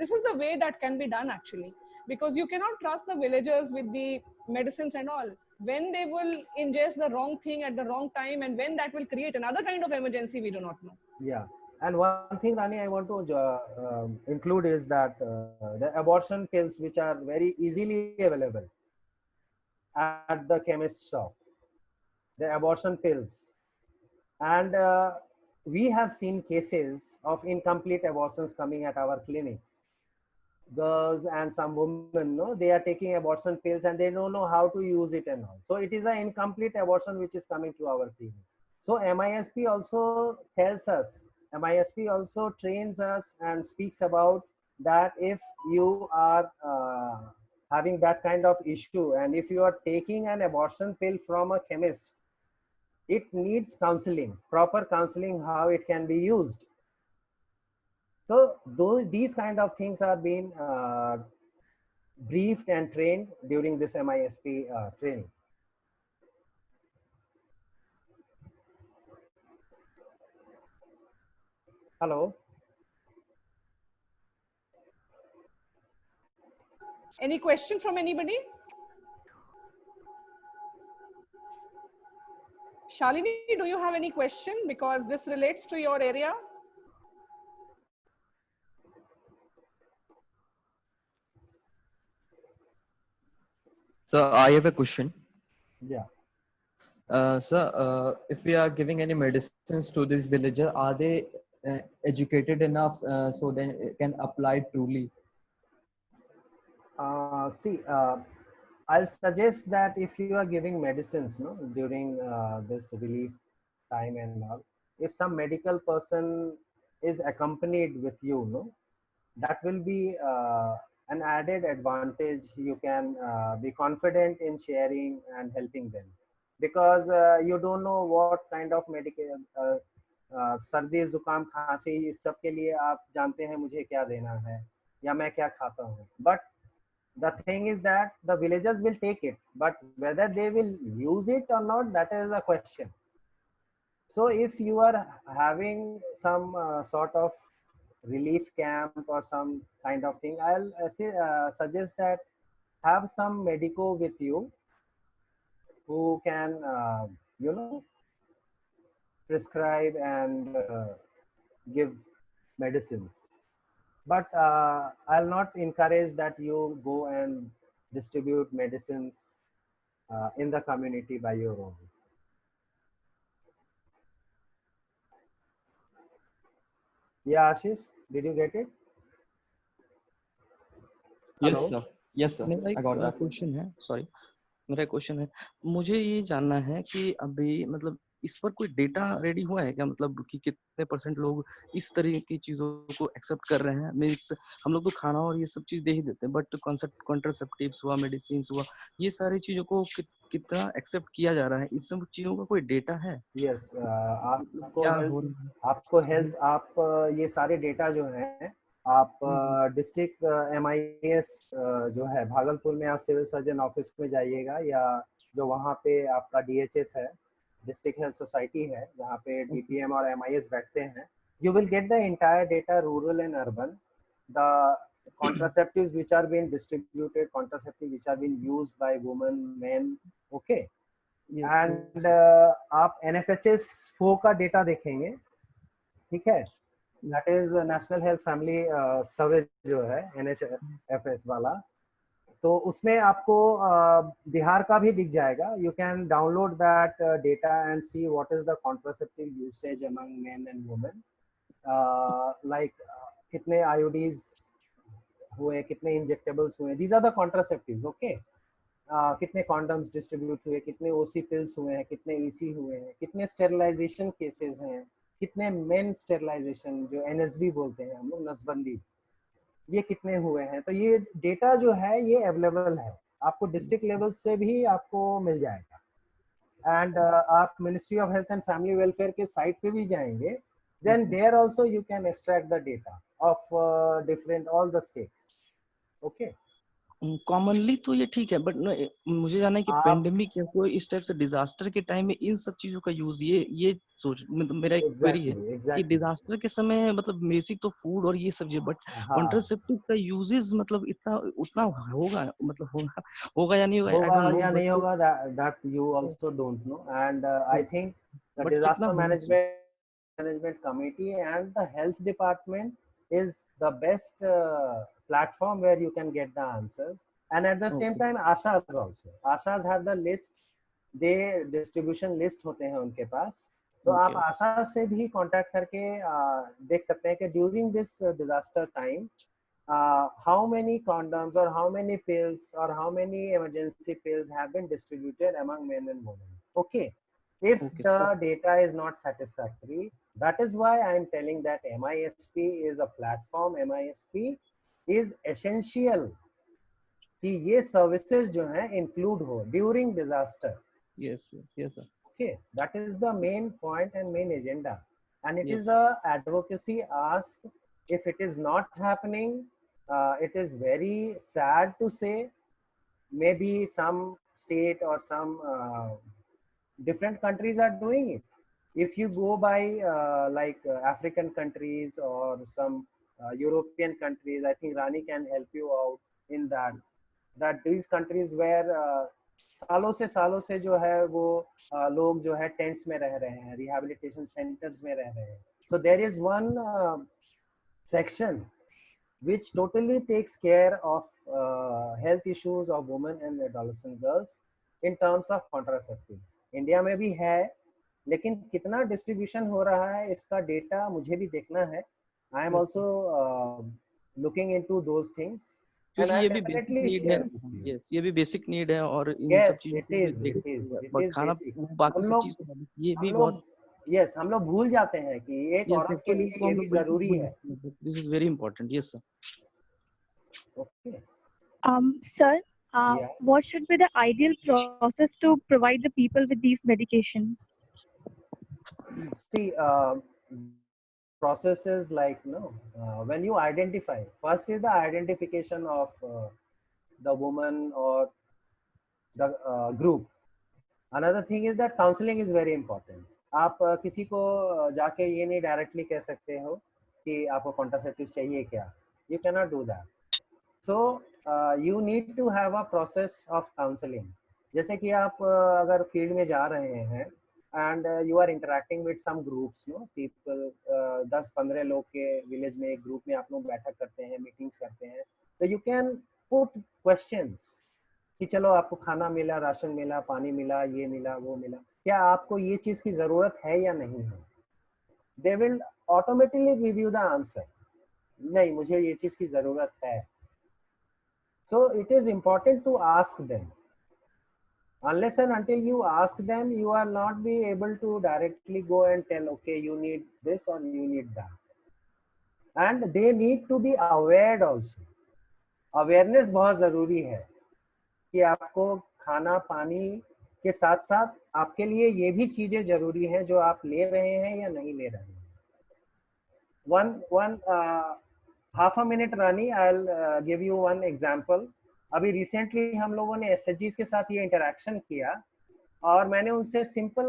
S1: this is the way that can be done actually, because you cannot trust the villagers with the medicines and all, when they will ingest the wrong thing at the wrong time, and when that will create another kind of emergency, we do not know.
S2: Yeah. And one thing, Rani, I want to include is that the abortion pills, which are very easily available at the chemist shop, the abortion pills. And we have seen cases of incomplete abortions coming at our clinics. Girls and some women, no, they are taking abortion pills and they don't know how to use it and all. So it is an incomplete abortion which is coming to our clinics. So MISP also tells us, MISP also trains us and speaks about that if you are having that kind of issue, and if you are taking an abortion pill from a chemist, it needs counseling, proper counseling, how it can be used. So these kind of things are being briefed and trained during this MISP training. Hello.
S1: Any question from anybody? Shalini, do you have any question, because this relates to your area?
S5: So I have a question.
S2: Yeah.
S5: Sir, if we are giving any medicines to these villagers, are they educated enough so they can apply truly?
S2: See, I'll suggest that if you are giving medicines, no, during this relief time and all, if some medical person is accompanied with you, no, that will be an added advantage. You can be confident in sharing and helping them, because you don't know what kind of medical सर्दी जुकाम खांसी इस सब के लिए आप जानते हैं मुझे क्या देना है या मैं क्या खाता हूँ, but the thing is that the villagers will take it, but whether they will use it or not, that is a question. So if you are having some sort of relief camp or some kind of thing, I'll suggest that have some medico with you who can prescribe and give medicines. But I'll not encourage that you go and distribute medicines in the community by your own. Yeah, Ashish, did you get it?
S5: Yes,
S2: Hello.
S5: sir. Yes, sir.
S6: मेरा
S5: I got
S6: एक
S5: that.
S6: क्वेश्चन है, सॉरी, मेरा क्वेश्चन है, मुझे ये जानना है कि अभी मतलब इस पर कोई डेटा रेडी हुआ है क्या, मतलब कि कितने परसेंट लोग इस तरह की चीजों को एक्सेप्ट कर रहे हैं? मीन्स हम लोग तो खाना और ये सब चीज दे ही देते हैं, बट कॉन्ट्रासेप्टिव्स हुआ, मेडिसिन हुआ, ये सारी चीजों को कितना एक्सेप्ट किया जा रहा है, इस सब चीजों का कोई डेटा है?
S2: यस,
S6: मतलब
S2: आपको
S6: क्या
S2: हेल्थ,
S6: हो रहा है?
S2: आपको हेल्थ, आप ये सारे डेटा जो है आप
S6: हम्म,
S2: डिस्ट्रिक्ट MIS जो है भागलपुर में, आप सिविल सर्जन ऑफिस में जाइएगा, या जो वहाँ पे आपका DHS है, डिस्ट्रिक्ट हेल्थ सोसाइटी है, जहाँ पे
S6: ओके,
S2: DPM और MIS बैठते हैं, you will get the entire data, rural and urban, the contraceptives which are being distributed, contraceptives which are being used by women, men, okay.
S6: ये
S2: एंड आप NFHS 4 का डेटा देखेंगे, ठीक है, that is national health family survey जो है NHFS वाला, तो उसमें आपको बिहार का भी दिख जाएगा. You can download that data and see what is the contraceptive usage among men and women, like कितने IUDs हुए, कितने इंजेक्टेबल्स हुए, these are the contraceptives, okay. कितने कॉन्डम्स डिस्ट्रीब्यूट हुए, कितने OC पिल्स हुए हैं, कितने EC हुए हैं, कितने स्टेरिलाइजेशन केसेस हैं, कितने मेन स्टेरिलाइजेशन जो NSB बोलते हैं हम लोग, नसबंदी, ये कितने हुए हैं. तो ये डेटा जो है ये अवेलेबल है, आपको डिस्ट्रिक्ट लेवल से भी आपको मिल जाएगा. एंड आप ministry of health and family welfare के साइट पे भी जाएंगे, then there also you can extract the data of different all the states, okay.
S6: Commonly तो ये ठीक है, बट मुझे जानना है कि
S2: आप
S6: पेंडेमिक या कोई इस टाइप से डिजास्टर के टाइम में इन सब चीजों का यूज, ये सोच, मतलब मेरा एक क्वेरी है कि
S2: एग्जैक्टली,
S6: डिजास्टर के समय मतलब बेसिक तो फूड और ये सब चीज, बट
S2: हाँ,
S6: कॉन्ट्रासेप्टिव का यूजेस मतलब इतना उतना होगा, मतलब होगा या नहीं होगा, आई
S2: होगा
S6: डोंट नो,
S2: या नहीं
S6: बट
S2: होगा, that you also don't know. And I think the
S6: but कितना
S2: disaster
S6: होना चाहिए?
S2: management committee and the health department is the best platform where you can get the answers. And at the same
S6: okay,
S2: time ashas also, ashas have the list, they distribution list होते हैं उनके पास, तो आप
S6: ओके,
S2: आशा से भी कांटेक्ट करके देख सकते हैं कि during this disaster time how many condoms or how many pills or how many emergency pills have been distributed among men and women, okay. If
S6: okay,
S2: the data is not satisfactory, that is why I am telling that MISP is a platform, MISP is essential कि ये services जो हैं include हो during disaster,
S6: yes yes yes sir,
S2: okay. That is the main point and main agenda, and it is
S6: yes,
S2: a advocacy ask. If it is not happening, it is very sad to say. Maybe some state or some different countries are doing it. If you go by African countries or some European countries, I think Rani can help you out in that. That these countries where सालों से जो है वो लोग जो है टेंट्स में रह रहे हैं, रिहैबिलिटेशन सेंटर्स में रह रहे हैं. So there is one section which totally takes care of health issues of women and adolescent girls in terms of contraceptives. India में भी है, लेकिन कितना डिस्ट्रीब्यूशन हो रहा है इसका डेटा मुझे भी देखना है. I am also looking into those things and
S6: क्योंकि
S2: आई
S6: ये भी बेसिक
S2: डेफिनेटली
S6: नीड है.
S2: Share with you.
S6: यस, ये भी बेसिक नीड है और इन सब
S2: यस,
S6: चीजों
S2: इट
S6: को भी
S2: इज,
S6: देख,
S2: it is, it
S6: but
S2: is
S6: खाना
S2: बेसिक.
S6: बाकी
S2: हम
S6: सब
S2: लोग
S6: चीज ये
S2: हम
S6: भी
S2: लोग
S6: बहुत,
S2: यस, हम लोग भूल जाते हैं कि एक
S6: ये
S2: औरत के
S6: सेक्टर
S2: लिए
S6: को
S2: ये
S6: हम
S2: भी
S6: लोग बिल्कुल
S2: जरूरी
S6: भूल
S2: है,
S6: जाते हैं. This is very important. Yes sir.
S2: Okay.
S7: Sir,
S2: या
S7: what should be the ideal process to provide the people with these medication?
S2: see, processes like when you identify, first is the identification of the woman or the group. Another thing is that counseling is very important. आप किसी को जाके ये नहीं डायरेक्टली कह सकते हो कि आपको कॉन्ट्रासेप्टिव चाहिए क्या. You cannot do that. So you need to have a process of counseling. जैसे कि आप अगर फील्ड में जा रहे हैं and you are interacting with some groups, people, 10-15 लोग के विलेज में एक ग्रुप में आप लोग बैठक करते हैं, मीटिंग्स करते हैं, तो you can put questions कि चलो आपको खाना मिला, राशन मिला, पानी मिला, ये मिला, वो मिला, क्या आपको ये चीज़ की ज़रूरत है या नहीं है. They will automatically give you the answer. नहीं, मुझे ये चीज की जरूरत है. So it is important to ask them. Unless and until you ask them, you are not be able to directly go and tell, okay, you need this or you need that. And they need to be aware also. Awareness बहुत जरूरी है कि आपको खाना पानी के साथ साथ आपके लिए ये भी चीजें जरूरी हैं जो आप ले रहे हैं या नहीं ले रहे हैं. Half a minute, Rani, I'll give you one example. अभी रिसेंटली हम लोगों ने एसएचजीज के साथ ये इंटरेक्शन किया और मैंने उनसे सिंपल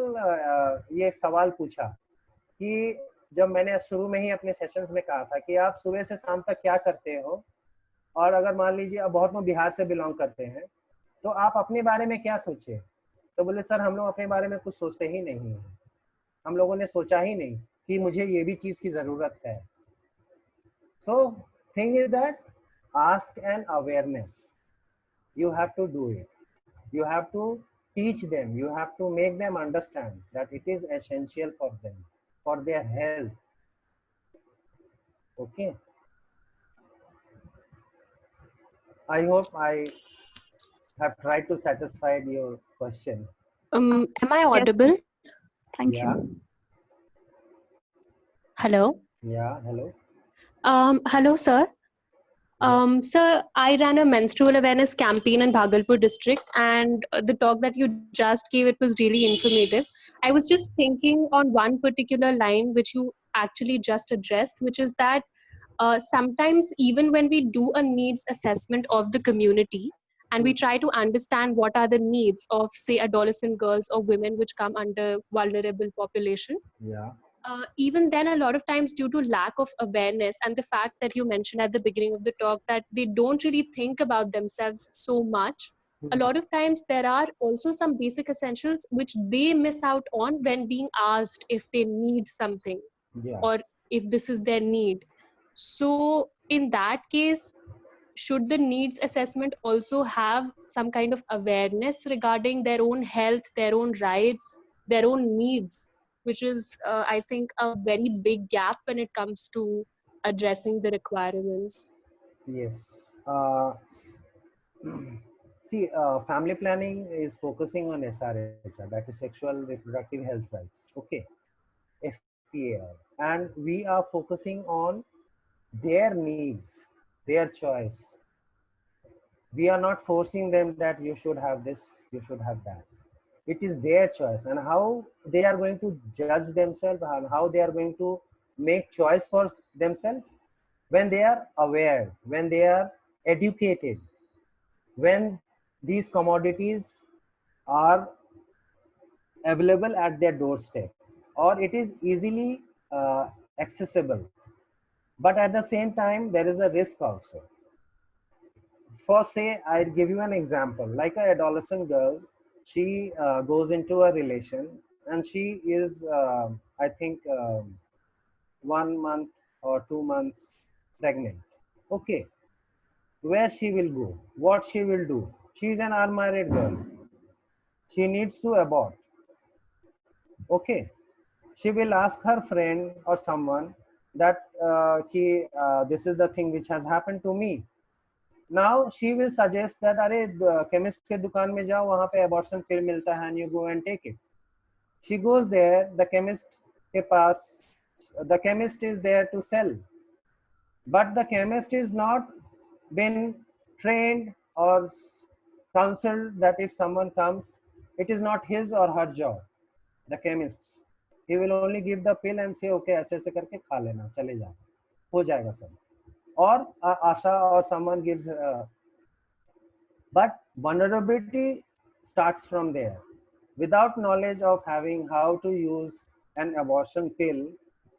S2: ये सवाल पूछा कि जब मैंने शुरू में ही अपने सेशंस में कहा था कि आप सुबह से शाम तक क्या करते हो, और अगर मान लीजिए अब बहुत लोग बिहार से बिलोंग करते हैं तो आप अपने बारे में क्या सोचे, तो बोले सर हम लोग अपने बारे में कुछ सोचते ही नहीं है, हम लोगों ने सोचा ही नहीं कि मुझे ये भी चीज़ की ज़रूरत है. So thing is that ask an awareness. You have to do it. You have to teach them. You have to make them understand that it is essential for them, for their health. Okay. I hope I have tried to satisfy your question.
S8: Am I audible?
S7: Thank
S2: Yeah.
S7: you.
S8: Hello.
S2: Yeah. Hello.
S8: Hello, sir. Sir, I ran a menstrual awareness campaign in Bhagalpur district, and the talk that you just gave, it was really informative. I was just thinking on one particular line which you actually just addressed, which is that sometimes even when we do a needs assessment of the community and we try to understand what are the needs of, say, adolescent girls or women which come under vulnerable population,
S2: Yeah.
S8: even then a lot of times due to lack of awareness and the fact that you mentioned at the beginning of the talk that they don't really think about themselves so much, a lot of times there are also some basic essentials which they miss out on when being asked if they need something
S2: Yeah.
S8: or if this is their need. So in that case, should the needs assessment also have some kind of awareness regarding their own health, their own rights, their own needs, which is, I think, a very big gap when it comes to addressing the requirements.
S2: Yes. See, family planning is focusing on SRHR, that is sexual reproductive health rights. Okay. FPAR. And we are focusing on their needs, their choice. We are not forcing them that you should have this, you should have that. It is their choice, and how they are going to judge themselves and how they are going to make choice for themselves when they are aware, when they are educated, when these commodities are available at their doorstep or it is easily accessible. But at the same time, there is a risk also. For say, I'll give you an example, like an adolescent girl, she goes into a relation and she is, I think, 1 month or 2 months pregnant. Okay. Where she will go? What she will do? She is an unmarried girl. She needs to abort. Okay. She will ask her friend or someone that this is the thing which has happened to me. Now she will suggest that अरे chemist के दुकान में जाओ, वहाँ पे abortion pill मिलता है and you go and take it. She goes there, the chemist के पास, the chemist is there to sell, but the chemist is not been trained or counseled that if someone comes, it is not his or her job. The chemist's, he will only give the pill and say, okay, ऐसे ऐसे करके खा लेना, चले जाओ, हो जाएगा सब. Or Asha or someone gives, but vulnerability starts from there. Without knowledge of having how to use an abortion pill,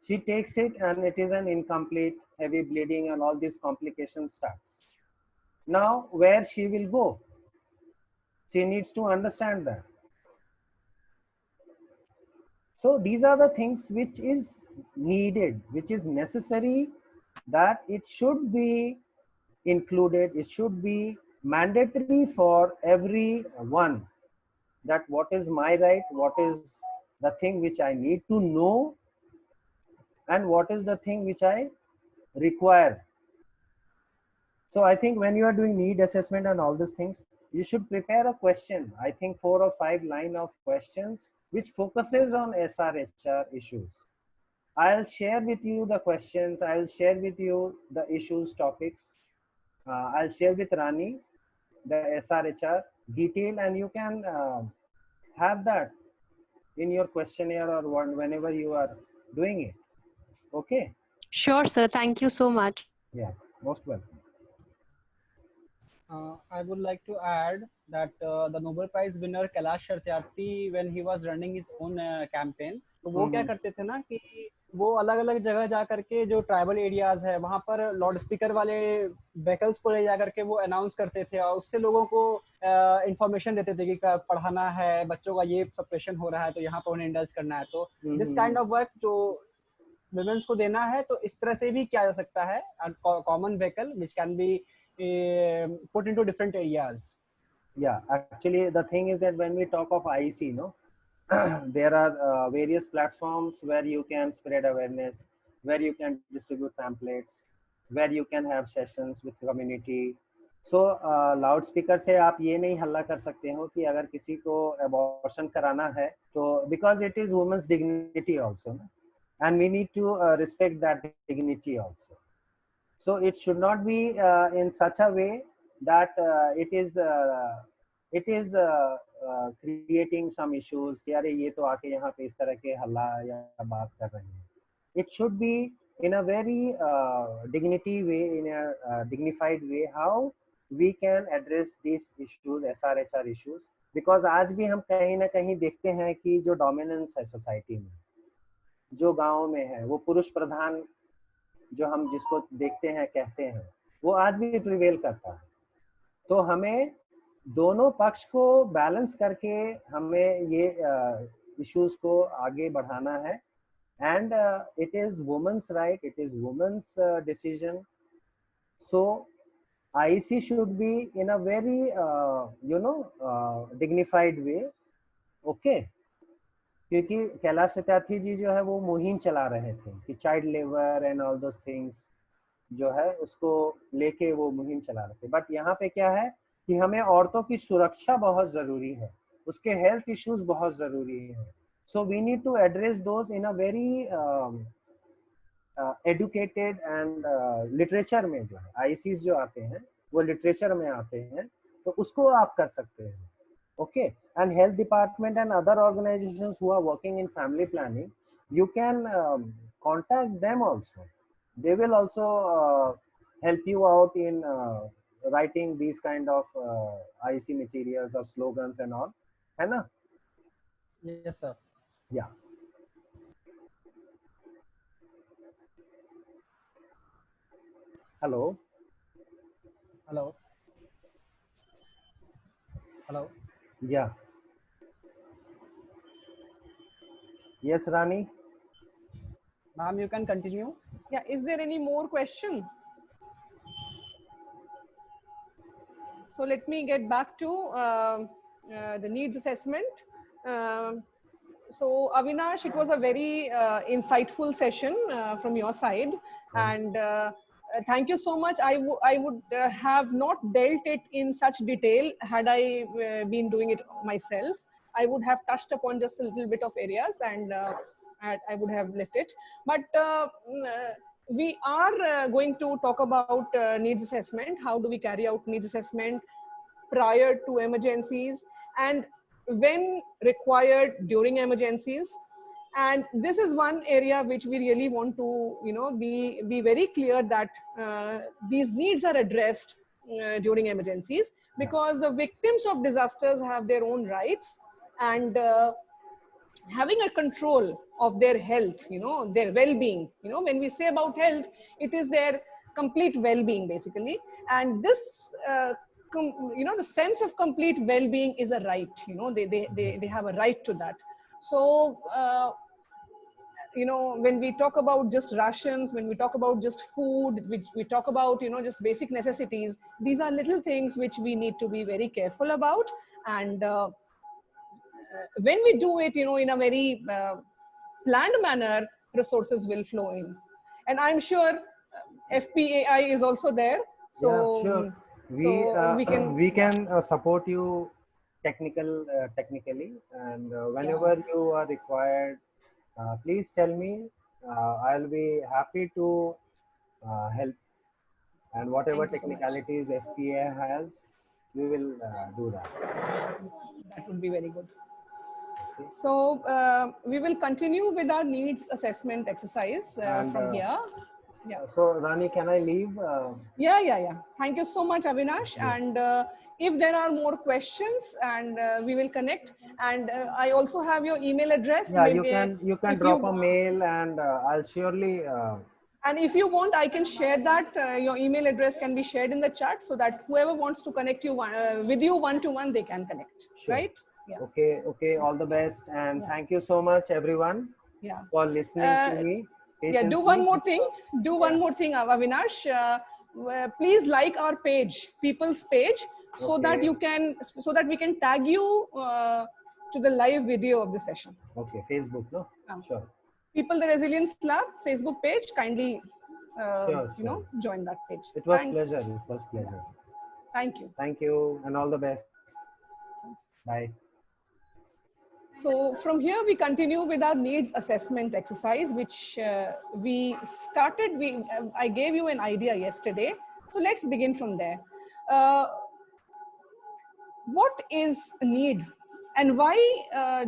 S2: she takes it and it is an incomplete, heavy bleeding and all these complications starts. Now where she will go? She needs to understand that. So these are the things which is needed, which is necessary, that it should be included, it should be mandatory for everyone, that what is my right, what is the thing which I need to know and what is the thing which I require. So I think when you are doing need assessment and all these things, you should prepare a question. I think 4 or 5 line of questions which focuses on SRHR issues. I'll share with you the questions. I'll share with you the issues, topics. I'll share with Rani the SRHR detail, and you can have that in your questionnaire or whenever you are doing it. Okay.
S8: Sure, sir. Thank you so much.
S2: Yeah, most welcome.
S4: I would like to add that the Nobel Prize winner Kailash Satyarthi, when he was running his own campaign, तो वो क्या करते थे ना कि वो अलग अलग जगह जा करके जो ट्राइबल एरियाज है वहां पर लाउड स्पीकर वाले व्हीकल्स को ले जा करके वो अनाउंस करते थे और उससे लोगों को इंफॉर्मेशन देते थे कि पढ़ाना है, बच्चों का ये सप्रेशन हो रहा है तो यहाँ पर उन्हें इंडल्ज करना है. तो दिस काइंड ऑफ वर्क जो वुमेन्स को देना है तो इस तरह से भी किया जा सकता है. Common vehicle which can be put into different areas.
S2: Yeah, actually the thing is that when we talk of IEC, no, there are various platforms where you can spread awareness, where you can distribute pamphlets, where you can have sessions with community. So loudspeaker से आप ये नहीं हल्ला कर सकते हो कि अगर किसी को abortion कराना है तो because it is women's dignity also, no? And we need to respect that dignity also. So it should not be in such a way that it is creating some issues कि अरे ये तो आके यहाँ पे इस तरह के हल्ला या बात कर रहे हैं. It should be in a very dignity way, in a dignified way, how we can address these issues, SRHR issues, because आज भी हम कहीं ना कहीं देखते हैं कि जो dominance है society में, जो गाँव में है, वो पुरुष प्रधान जो हम जिसको देखते हैं कहते हैं, वो आज भी प्रिवेल करता है. तो हमें दोनों पक्ष को बैलेंस करके हमें ये इश्यूज को आगे बढ़ाना है. And it is women's right, it is women's decision. So IEC should be in a very dignified way. Okay. क्योंकि कैलाश सत्यार्थी जी जो है वो मुहिम चला रहे थे कि child labour and all those things जो है उसको लेके वो मुहिम चला रहे थे. बट यहाँ पे क्या है कि हमें औरतों की सुरक्षा बहुत जरूरी है, उसके हेल्थ इश्यूज बहुत जरूरी है. So we need to address those in a very educated and literature में जो है IECs जो आते हैं वो लिटरेचर में आते हैं, तो उसको आप कर सकते हैं. Okay, and health department and other organizations who are working in family planning, you can contact them also. They will also help you out in writing these kind of IEC materials or slogans and all. है ना?
S4: Yes, sir.
S2: Yeah. Hello.
S4: Hello. Hello.
S2: Yeah. Yes, Rani.
S4: Ma'am, you can continue.
S1: Yeah, is there any more question? So let me get back to the needs assessment. So Avinash, it was a very insightful session from your side, and thank you so much. I would have not dealt it in such detail had I been doing it myself. I would have touched upon just a little bit of areas, and I would have left it. But we are going to talk about needs assessment. How do we carry out needs assessment prior to emergencies, and when required during emergencies. And this is one area which we really want to, be very clear that these needs are addressed during emergencies, because the victims of disasters have their own rights, and having a control of their health, their well-being. When we say about health, it is their complete well-being basically, and this the sense of complete well-being is a right. They have a right to that. So when we talk about just rations, when we talk about just food, which we talk about just basic necessities, these are little things which we need to be very careful about. And when we do it in a very planned manner, resources will flow in. And I'm sure FPAI is also there. So,
S2: yeah, sure.
S1: we can
S2: we can support you technically, and whenever you are required, please tell me. I'll be happy to help, and whatever
S1: Thank you so much.
S2: technicalities FPA has, we will do that.
S1: That would be very good.
S2: Okay.
S1: So we will continue with our needs assessment exercise from here. Yeah.
S2: So Rani, can I leave?
S1: Yeah. Thank you so much, Avinash. And if there are more questions, and we will connect. And I also have your email address.
S2: Yeah,
S1: Maybe
S2: you can drop a mail, and I'll surely.
S1: And if you want, I can share that. Your email address can be shared in the chat, so that whoever wants to connect you with you one-to-one, they can connect.
S2: Sure.
S1: Right? Yeah.
S2: Okay. All the best, and thank you so much, everyone, for listening to me.
S1: Yeah, do one more thing. One more thing, Avinash. Please like our page, People's Page, so that we can tag you to the live video of the session.
S2: Okay, Facebook, no? Sure.
S1: People the Resilience Lab Facebook page. Kindly,
S2: sure.
S1: join that page.
S2: It was pleasure. It was pleasure.
S1: Thank you.
S2: Thank you, and all the best. Bye.
S1: So from here, we continue with our needs assessment exercise, which we started. I gave you an idea yesterday. So let's begin from there. What is a need, and why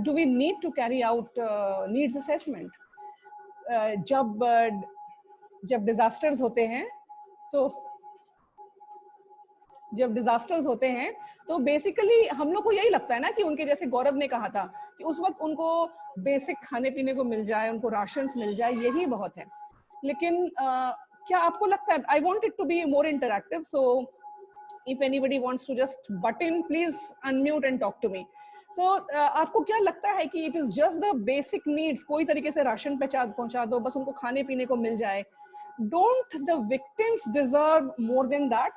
S1: do we need to carry out needs assessment? जब disasters होते हैं, तो बेसिकली हम लोग को यही लगता है ना कि उनके जैसे गौरव ने कहा था कि उस वक्त उनको बेसिक खाने पीने को मिल जाए, उनको राशंस मिल जाए, यही बहुत है. लेकिन क्या आपको लगता है, I want it to be more interactive, so if anybody wants to just butt in, please unmute and talk to me. So आपको क्या लगता है कि it is just the basic needs, कोई तरीके से राशन पहुंचा दो, बस उनको खाने पीने को मिल जाए? Don't the victims deserve more than that?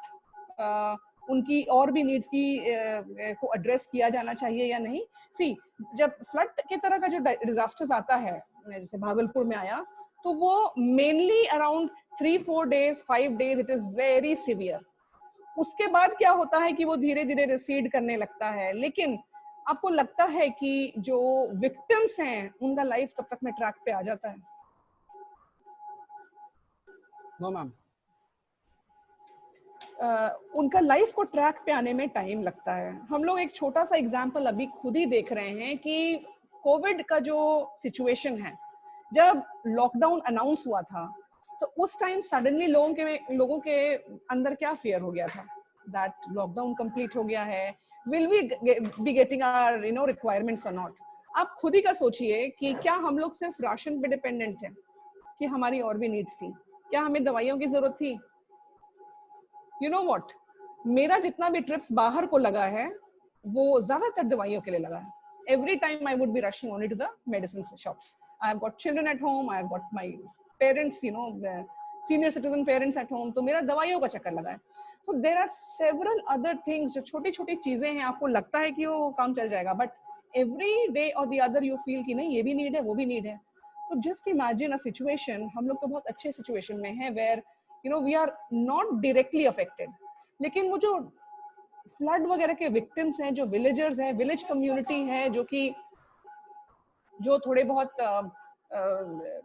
S1: उनकी और भी नीड्स को एड्रेस किया जाना चाहिए या नहीं? सी, जब फ्लड के तरह का जो डिजास्टर्स आता है, जैसे भागलपुर में आया, तो वो mainly around 3-4 days 5 days it is very severe. उसके बाद क्या होता है कि वो धीरे धीरे रिसीड करने लगता है. लेकिन आपको लगता है कि जो विक्टिम्स हैं उनका लाइफ तब तक में ट्रैक पे आ जाता है?
S4: No ma'am.
S1: उनका लाइफ को ट्रैक पे आने में टाइम लगता है. हम लोग एक छोटा सा एग्जांपल अभी खुद ही देख रहे हैं कि कोविड का जो सिचुएशन है, जब लॉकडाउन अनाउंस हुआ था, तो उस टाइम सडनली लोगों के अंदर क्या फियर हो गया था, दैट लॉकडाउन कंप्लीट हो गया है, will we be getting our requirements और नॉट. आप खुद ही का सोचिए कि क्या हम लोग सिर्फ राशन पे डिपेंडेंट थे, कि हमारी और भी नीड्स थी? क्या हमें दवाइयों की जरूरत थी? You know what? मेरा जितना भी ट्रिप्स बाहर को लगा है, वो ज्यादातर दवाइयों के लिए लगा है. Every time I would be rushing only to the medicine shops. I have got children at home. I have got my parents, the senior citizen parents at home. तो मेरा दवाइयों का चक्कर लगा है. So there are several other things, जो छोटी-छोटी चीजें हैं, आपको लगता है कि वो काम चल जाएगा, but every day or the other you feel कि नहीं, ये भी नीड है, वो भी नीड है. तो just imagine a situation, हम लोग तो बहुत अच्छे सिचुएशन में हैं, where we are not directly affected. लेकिन वो जो फ्लड वगैरह के विक्टिम्स हैं, जो विलेजर्स हैं, विलेज कम्युनिटी है, जो थोड़े बहुत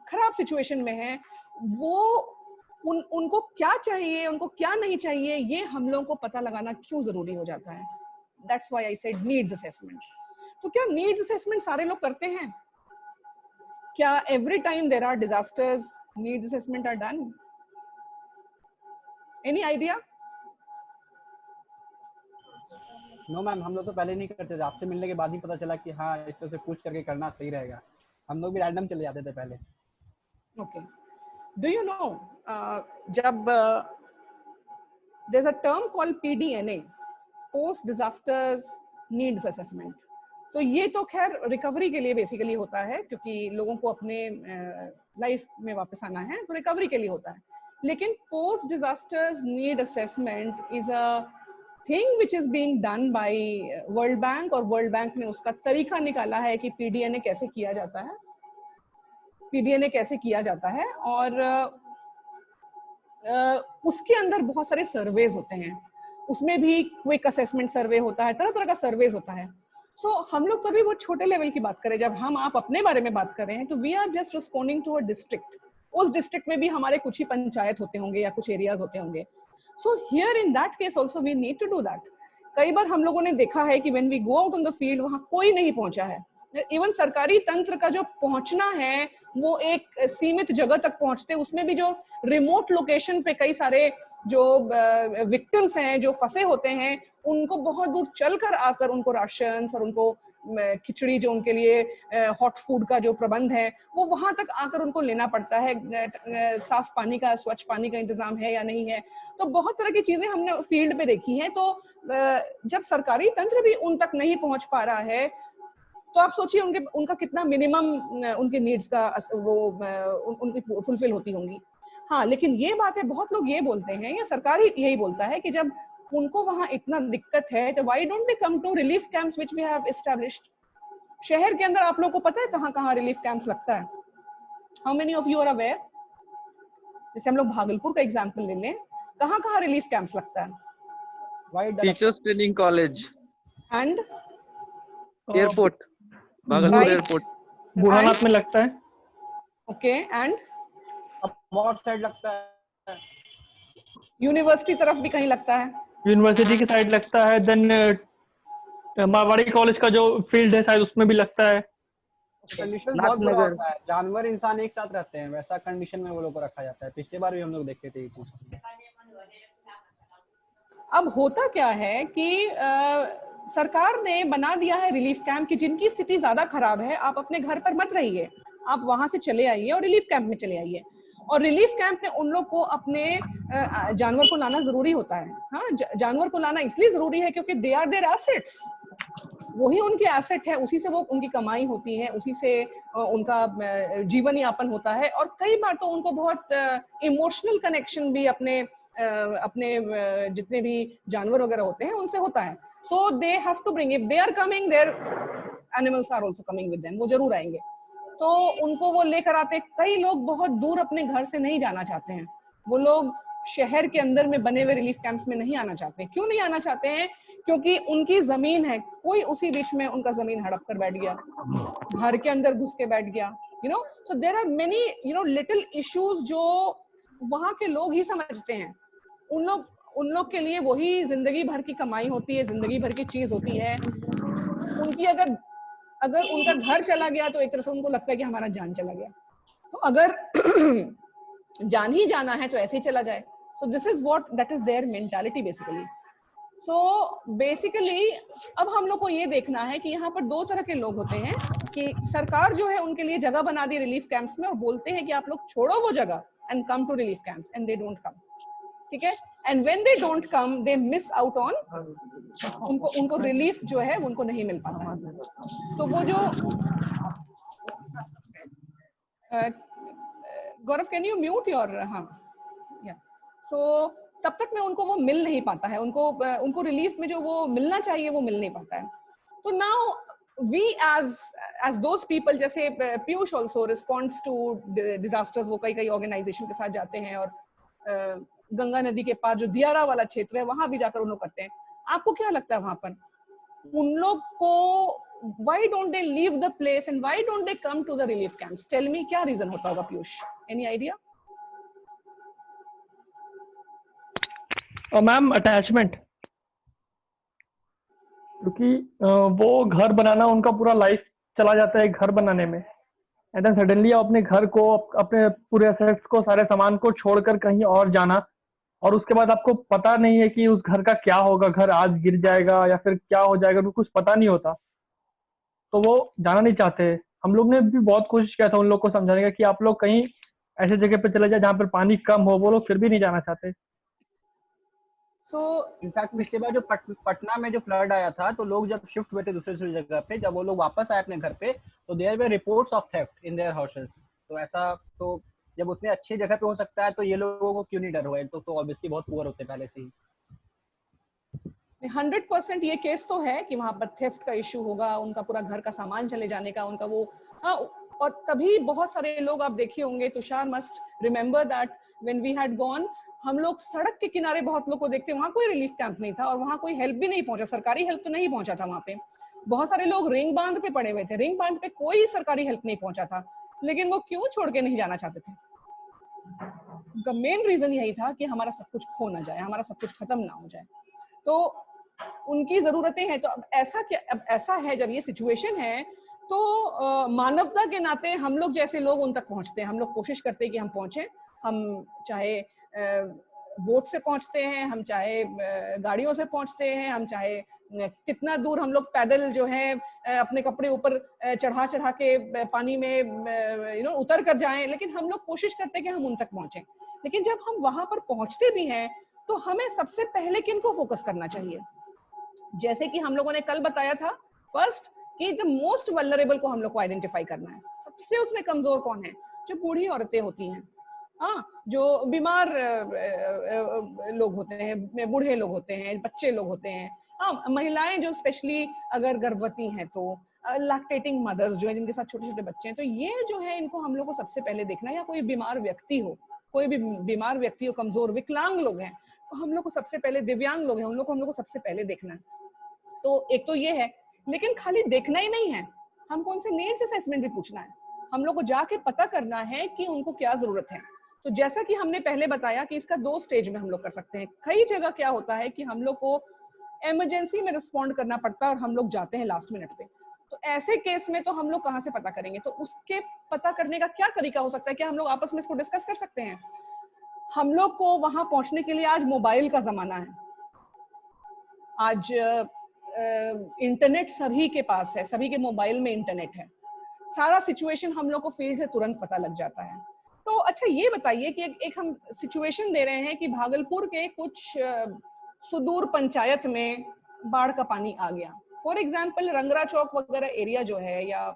S1: खराब सिचुएशन में है, वो उनको क्या चाहिए, उनको क्या नहीं चाहिए, ये हम लोगों को पता लगाना क्यों जरूरी हो जाता है. That's why I said needs assessment. तो क्या needs assessment सारे लोग करते हैं? क्या every time there are disasters, needs assessment are done? Any idea?
S4: No ma'am, हम लोग तो पहले नहीं करते थे. आपसे मिलने के बाद ही पता चला कि हाँ, इस तरह से पूछ करके करना सही रहेगा. हम लोग भी रैंडम चले जाते थे पहले.
S1: Okay. Do you know, जब there's a term called PDNA, Post Disasters Needs Assessment. तो ये तो खैर रिकवरी के लिए बेसिकली होता है, क्योंकि लोगों को अपने लाइफ में वापस आना है, तो रिकवरी के लिए होता है. लेकिन post disasters need assessment is a thing which is being done by world bank, और वर्ल्ड बैंक ने उसका तरीका निकाला है कि पीडीएनए कैसे किया जाता है. PDNA कैसे किया जाता है, और उसके अंदर बहुत सारे सर्वेज होते हैं, उसमें भी क्विक असेसमेंट सर्वे होता है, तरह तरह का सर्वेज होता है। सो हम लोग कभी वो छोटे लेवल की बात करें, जब हम आप अपने बारे में बात कर रहे हैं, तो we are just responding to a district. उस डिस्ट्रिक्ट में भी हमारे कुछ ही पंचायत होते होंगे या कुछ एरियाज होते होंगे। So here in that case also we need to do that. कई बार हम लोगों ने देखा है कि when we go out on the field, वहां कोई नहीं पहुंचा है। इवन सरकारी तंत्र का जो पहुंचना है वो एक सीमित जगह तक पहुंचते, उसमें भी जो रिमोट लोकेशन पे कई सारे जो विक्टिम्स हैं, जो फंसे होते हैं, उनको बहुत दूर चलकर आकर उनको राशन और उनको खिचड़ी, जो उनके लिए हॉट फूड का जो प्रबंध है, वो वहां तक आकर उनको लेना पड़ता है। साफ पानी का, स्वच्छ पानी का इंतजाम है या नहीं है, तो बहुत तरह की चीजें हमने फील्ड पे देखी हैं। तो जब सरकारी तंत्र भी उन तक नहीं पहुंच पा रहा है, तो आप सोचिए उनका कितना मिनिमम उनके नीड्स का वो उनकी फुलफिल होती होंगी। हाँ, लेकिन ये बात है, बहुत लोग ये बोलते हैं, या सरकार ही यही बोलता है कि जब उनको वहां इतना दिक्कत है, तो why don't they come to relief camps which we have established. शहर के अंदर आप लोगों को पता है कहाँ कहाँ रिलीफ कैंप्स लगता है? How many of you are aware? जैसे हम लोग भागलपुर का एग्जांपल ले लें, कहाँ कहाँ रिलीफ कैंप्स लगता है?
S6: Teachers training college
S1: and
S6: airport, Bhagalpur airport,
S9: Budhanath में लगता है।
S1: ओके, एंड
S4: अबॉट साइड लगता है,
S1: यूनिवर्सिटी तरफ भी कहीं लगता है,
S9: यूनिवर्सिटी की साइड लगता है, देन मारवाड़ी कॉलेज का जो फील्ड है शायद उसमें भी लगता है।
S4: कंडीशन बहुत बुरा होता है, जानवर इंसान एक साथ रहते हैं, वैसा कंडीशन में वो लोग को रखा जाता है। पिछले बार भी हम लोग देखे थे ये चीज।
S1: अब होता क्या है कि सरकार ने बना दिया है रिलीफ कैंप कि जिनकी स्थिति ज्यादा खराब है, आप अपने घर पर मत रहिए, आप वहां से चले आइए और रिलीफ कैंप में चले आइए। और रिलीफ कैंप में उन लोग को अपने जानवर को लाना जरूरी होता है। हाँ, जानवर को लाना इसलिए जरूरी है क्योंकि दे आर देयर एसेट्स, वही उनके एसेट है, उसी से वो उनकी कमाई होती है, उसी से उनका जीवन यापन होता है। और कई बार तो उनको बहुत इमोशनल कनेक्शन भी अपने जितने भी जानवर वगैरह होते हैं उनसे होता है। So they have to bring, if they are coming, there animals are also coming with them, वो जरूर आएंगे। तो उनको वो लेकर आते। कई लोग बहुत दूर अपने घर से नहीं जाना चाहते हैं, वो लोग शहर के अंदर में बने हुए रिलीफ कैंप्स में नहीं आना चाहते। क्यों नहीं आना चाहते हैं? क्योंकि उनकी जमीन है, कोई उसी बीच में उनका जमीन हड़प कर बैठ गया, घर के अंदर घुस के बैठ गया, so there are many little issues जो वहां के लोग ही समझते हैं। उन लोग के लिए वही जिंदगी भर की कमाई होती है, जिंदगी भर की चीज होती है। उनकी अगर उनका घर चला गया तो एक तरह से उनको लगता है कि हमारा जान चला गया। तो अगर जान ही जाना है तो ऐसे ही चला जाए। So this is that is their mentality basically. So basically अब हम लोग को ये देखना है कि यहाँ पर दो तरह के लोग होते हैं कि सरकार जो है उनके लिए जगह बना दी रिलीफ कैंप्स में और बोलते हैं कि आप लोग छोड़ो वो जगह and come to relief camps, and they don't come. ठीक है, and when they don't come they miss out on, उनको रिलीफ जो है उनको नहीं मिल पाता है। तो वो जो गौरव, कैन यू म्यूट योर, हाँ या, सो तब तक में उनको वो मिल नहीं पाता है, उनको रिलीफ में जो वो मिलना चाहिए वो मिल नहीं पाता है। तो now we as those people, जैसे Piyush also responds to disasters, वो कई ऑर्गेनाइजेशन के साथ जाते हैं और गंगा नदी के पार जो दियारा वाला क्षेत्र है वहां भी जाकर उन लोग करते हैं। आपको क्या लगता है वहां पर उन लोग को why don't they leave the place and why don't they come to the relief camps? Tell me, क्या रीजन होता होगा Piyush? Any idea?
S9: Ma'am attachment, क्योंकि वो घर बनाना उनका पूरा लाइफ चला जाता है घर बनाने में, एंड देन सडनली अपने घर को, अपने पूरे असेट्स को, सारे सामान को छोड़कर कहीं और जाना, और उसके बाद आपको पता नहीं है कि उस घर का क्या होगा, घर आज गिर जाएगा या फिर क्या हो जाएगा, कुछ पता नहीं होता, तो वो जाना नहीं चाहते। हम लोग ने भी बहुत कोशिश किया था उन लोग को समझाने का कि आप लोग कहीं ऐसे जगह पे चले जाए जहाँ पर पानी कम हो, वो लोग फिर भी नहीं जाना चाहते।
S4: सो इनफैक्ट पिछले बार जो पटना में जो फ्लड आया था, तो लोग जब शिफ्ट हुए थे दूसरी जगह पे, जब वो लोग वापस आए अपने घर पे, तो their way reports of theft in their houses. तो ऐसा, तो जब उतने अच्छी जगह पे हो सकता है तो ये लोगों को क्यों नहीं डर हुआ? तो ऑब्वियसली बहुत पुअर होते पहले से ही।
S1: 100% ये केस तो है कि वहां पर थेफ्ट का इश्यू होगा, उनका पूरा घर का सामान चले जाने का, उनका वो, हाँ और तभी बहुत सारे लोग आप देखे होंगे, Tushar must remember that when we had gone, हम लोग सड़क के किनारे बहुत लोग को देखते, वहां कोई रिलीफ कैंप नहीं था और वहां कोई हेल्प भी नहीं पहुंचा, सरकारी हेल्प तो नहीं पहुंचा था वहां पे। बहुत सारे लोग रिंग बांध पे पड़े हुए थे, रिंग बांध पे कोई सरकारी हेल्प नहीं पहुंचा था, लेकिन वो क्यों छोड़ के नहीं जाना चाहते थे? मेन रीजन यही था कि हमारा सब कुछ खो ना जाए, हमारा सब कुछ खत्म ना हो जाए। तो उनकी जरूरतें हैं। तो अब ऐसा क्या, अब ऐसा है जब ये सिचुएशन है तो मानवता के नाते हम लोग जैसे लोग उन तक पहुंचते हैं, हम लोग कोशिश करते हैं कि हम पहुंचे, हम चाहे बोट से पहुंचते हैं, हम चाहे गाड़ियों से पहुंचते हैं, हम चाहे कितना दूर हम लोग पैदल जो है अपने कपड़े ऊपर चढ़ा चढ़ा के पानी में उतर कर जाएं, लेकिन हम लोग कोशिश करते हैं कि हम उन तक पहुंचे। लेकिन जब हम वहां पर पहुंचते भी हैं तो हमें सबसे पहले किनको फोकस करना चाहिए? जैसे कि हम लोगों ने कल बताया था, फर्स्ट कि द मोस्ट वल्नरेबल को हम लोग को आइडेंटिफाई करना है। सबसे उसमें कमजोर कौन है? जो बूढ़ी औरतें होती हैं, हाँ, जो बीमार लोग होते हैं, बूढ़े लोग होते हैं, बच्चे लोग होते हैं, हाँ, महिलाएं जो स्पेशली अगर गर्भवती हैं, तो लैक्टेटिंग मदर्स जो है जिनके साथ छोटे छोटे बच्चे हैं, तो ये जो है इनको हम लोग को सबसे पहले देखना है। या कोई बीमार व्यक्ति हो, कोई भी बीमार व्यक्ति हो, कमजोर विकलांग लोग हैं, तो हम लोग को सबसे पहले, दिव्यांग लोग हैं, उन लोग को हम लोग को सबसे पहले देखना है। तो एक तो ये है, लेकिन खाली देखना ही नहीं है, हमको उनसे नीड्स असेसमेंट भी पूछना है, हम लोग को जाके पता करना है कि उनको क्या जरूरत है। तो जैसा कि हमने पहले बताया कि इसका 2 स्टेज में हम लोग कर सकते हैं। कई जगह क्या होता है कि हम लोग को इमरजेंसी में रिस्पॉन्ड करना पड़ता है और हम लोग जाते हैं लास्ट मिनट पे, तो ऐसे केस में तो हम लोग कहाँ से पता करेंगे? तो उसके पता करने का क्या तरीका हो सकता है? क्या हम लोग आपस में इसको डिस्कस कर सकते हैं? हम लोग को वहां पहुंचने के लिए आज मोबाइल का जमाना है, आज इंटरनेट सभी के पास है, सभी के मोबाइल में इंटरनेट है, सारा सिचुएशन हम लोग को फील्ड से तुरंत पता लग जाता है। तो अच्छा ये बताइए कि एक हम सिचुएशन दे रहे हैं कि भागलपुर के कुछ सुदूर पंचायत में बाढ़ का पानी आ गया, फॉर एग्जाम्पल रंगरा चौक वगैरह एरिया जो है, या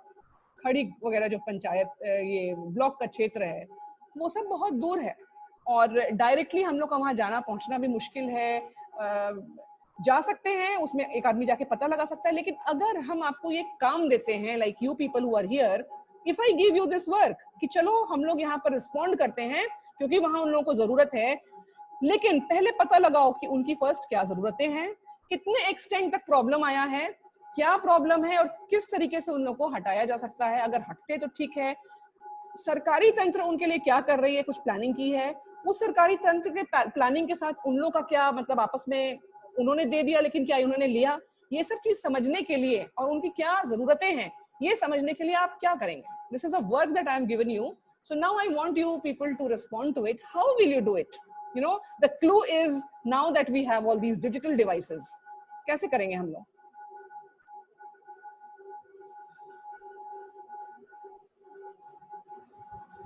S1: खड़ी वगैरह जो पंचायत ये ब्लॉक का क्षेत्र है, वो सब बहुत दूर है और डायरेक्टली हम लोग का वहां जाना पहुंचना भी मुश्किल है। जा सकते हैं, उसमें एक आदमी जाके पता लगा सकता है, लेकिन अगर हम आपको ये काम देते हैं, like you people who are here, if I give you this work कि चलो हम लोग यहाँ पर रिस्पॉन्ड करते हैं क्योंकि वहां उन लोगों को जरूरत है, लेकिन पहले पता लगाओ कि उनकी फर्स्ट क्या जरूरतें हैं, कितने एक्सटेंट तक प्रॉब्लम आया है, क्या प्रॉब्लम है और किस तरीके से उन लोगों को हटाया जा सकता है। अगर हटते तो ठीक है, सरकारी तंत्र उनके लिए क्या कर रही है, कुछ प्लानिंग की है, उस सरकारी तंत्र के प्लानिंग के साथ उन लोगों का क्या मतलब आपस में उन्होंने दे दिया लेकिन क्या उन्होंने लिया, ये सब चीज समझने के लिए और उनकी क्या जरूरतें हैं ये समझने के लिए आप क्या करेंगे? This is a work that I am given you, so now I want you people to respond to it. How will you do it? You know the clue is now that we have all these digital devices, कैसे करेंगे हम लोग?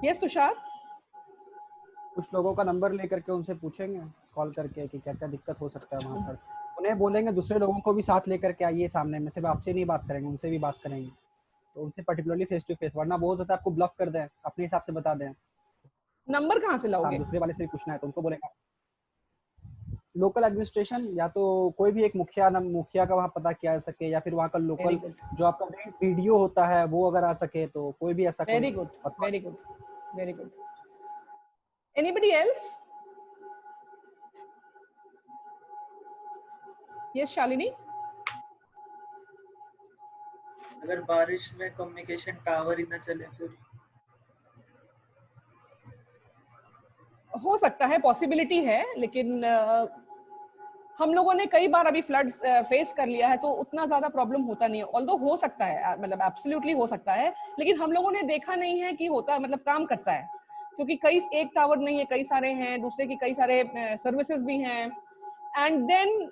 S1: यस तुषार,
S4: कुछ लोगों का नंबर लेकर के उनसे पूछेंगे कॉल करके कि क्या क्या दिक्कत हो सकता है वहाँ पर, उन्हें बोलेंगे दूसरे लोगों को भी साथ लेकर के आइए सामने में, सिर्फ आपसे नहीं बात करेंगे, उनसे भी बात करेंगे, तो उनसे पर्टिकुलरली फेस टू फेस, वरना बहुत होता है आपको ब्लफ कर दें, अपने हिसाब से बता दें।
S1: नंबर कहाँ से लाओगे?
S4: दूसरे वाले से भी पूछना है तो उनको बोलेगा लोकल एडमिनिस्ट्रेशन, या तो कोई भी एक मुखिया का वहाँ पता किया जा सके, या फिर वहाँ का लोकल जो आपका वीडियो होता है वो अगर आ सके, तो कोई भी ऐसा।
S1: Very good, very good, very good. Anybody else? Yes, Shalini?
S10: अगर बारिश में कम्युनिकेशन टावर ही ना चले फिर?
S1: हो सकता है, पॉसिबिलिटी है, लेकिन हम लोगों ने कई बार अभी फ्लड्स फेस कर लिया है तो उतना ज्यादा प्रॉब्लम होता नहीं है। ऑल्दो हो सकता है, मतलब एब्सोल्युटली हो सकता है, लेकिन हम लोगों ने देखा नहीं है कि होता, मतलब काम करता है, क्योंकि कई एक टावर नहीं है, कई सारे हैं, दूसरे की कई सारे सर्विसेज भी हैं। एंड देन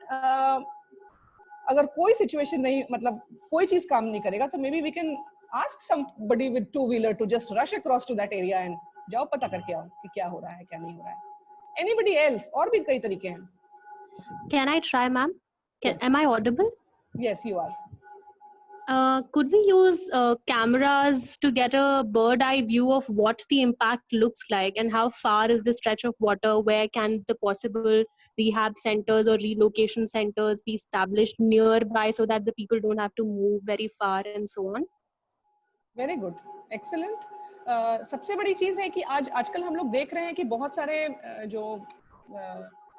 S1: अगर कोई सिचुएशन नहीं, मतलब कोई चीज काम नहीं करेगा, तो maybe we can ask somebody with two wheeler to just rush across to that area and जाओ पता करके आओ कि क्या हो रहा है क्या नहीं हो रहा है। Anybody else? और भी कई तरीके हैं।
S8: Can I try, ma'am?
S1: Yes.
S8: Am I audible?
S1: Yes, you are.
S8: Could we use cameras to get a bird eye view of what the impact looks like and how far is the stretch of water? Where can the possible rehab centers or relocation centers be established nearby so that the people don't have to move very far and so on?
S1: Very good. Excellent. सबसे बड़ी चीज है कि आजकल हम लोग देख रहे हैं कि बहुत सारे जो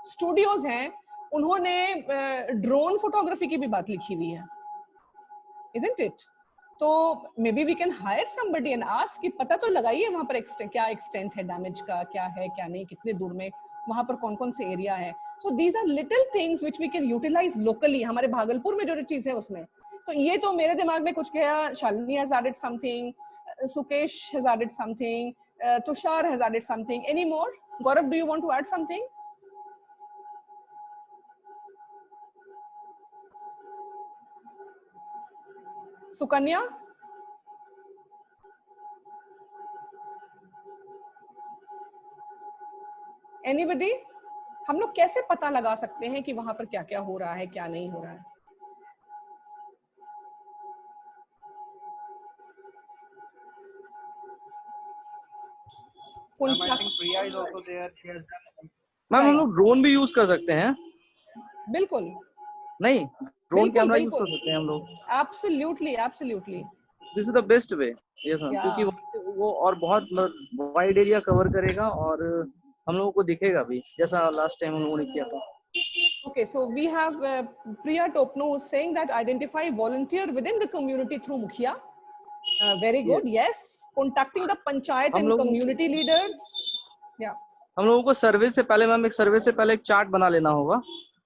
S1: स्टूडियोज हैं उन्होंने ड्रोन फोटोग्राफी की भी बात लिखी हुई है, isn't it? तो maybe we can hire somebody and ask कि पता तो लगाइए वहां पर क्या एक्सटेंट है डैमेज का, क्या है क्या नहीं, कितने दूर में वहां पर कौन कौन से एरिया है। So these are little things which we can utilize locally, हमारे भागलपुर में जो चीज है उसमें। तो ये तो मेरे दिमाग में कुछ गया, Shalini has added something, Sukesh has added something, Tushar has added something, any more? Gaurav, do you want to add something? Sukanya? Anybody? हम लोग कैसे पता लगा सकते हैं कि वहां पर क्या क्या हो रहा है, क्या नहीं हो रहा है?
S6: मैम हम लोग ड्रोन भी यूज कर सकते हैं।
S1: बिल्कुल
S6: नहीं, ड्रोन कैमरा यूज कर सकते हैं हम लोग।
S1: Absolutely absolutely,
S6: this is the best way. Yes ma'am, क्योंकि वो और बहुत वाइड एरिया कवर करेगा और हम लोगों को दिखेगा भी, जैसा लास्ट टाइम हम लोगों ने किया था।
S1: Okay, so we have Priya Topno who's saying that identify volunteer within the community through Mukhia. Very good. Yes. Contacting the panchayat and community leaders. Yeah.
S6: हम लोगों को सर्वे से पहले मैम, एक सर्वे से पहले एक चार्ट बना लेना होगा।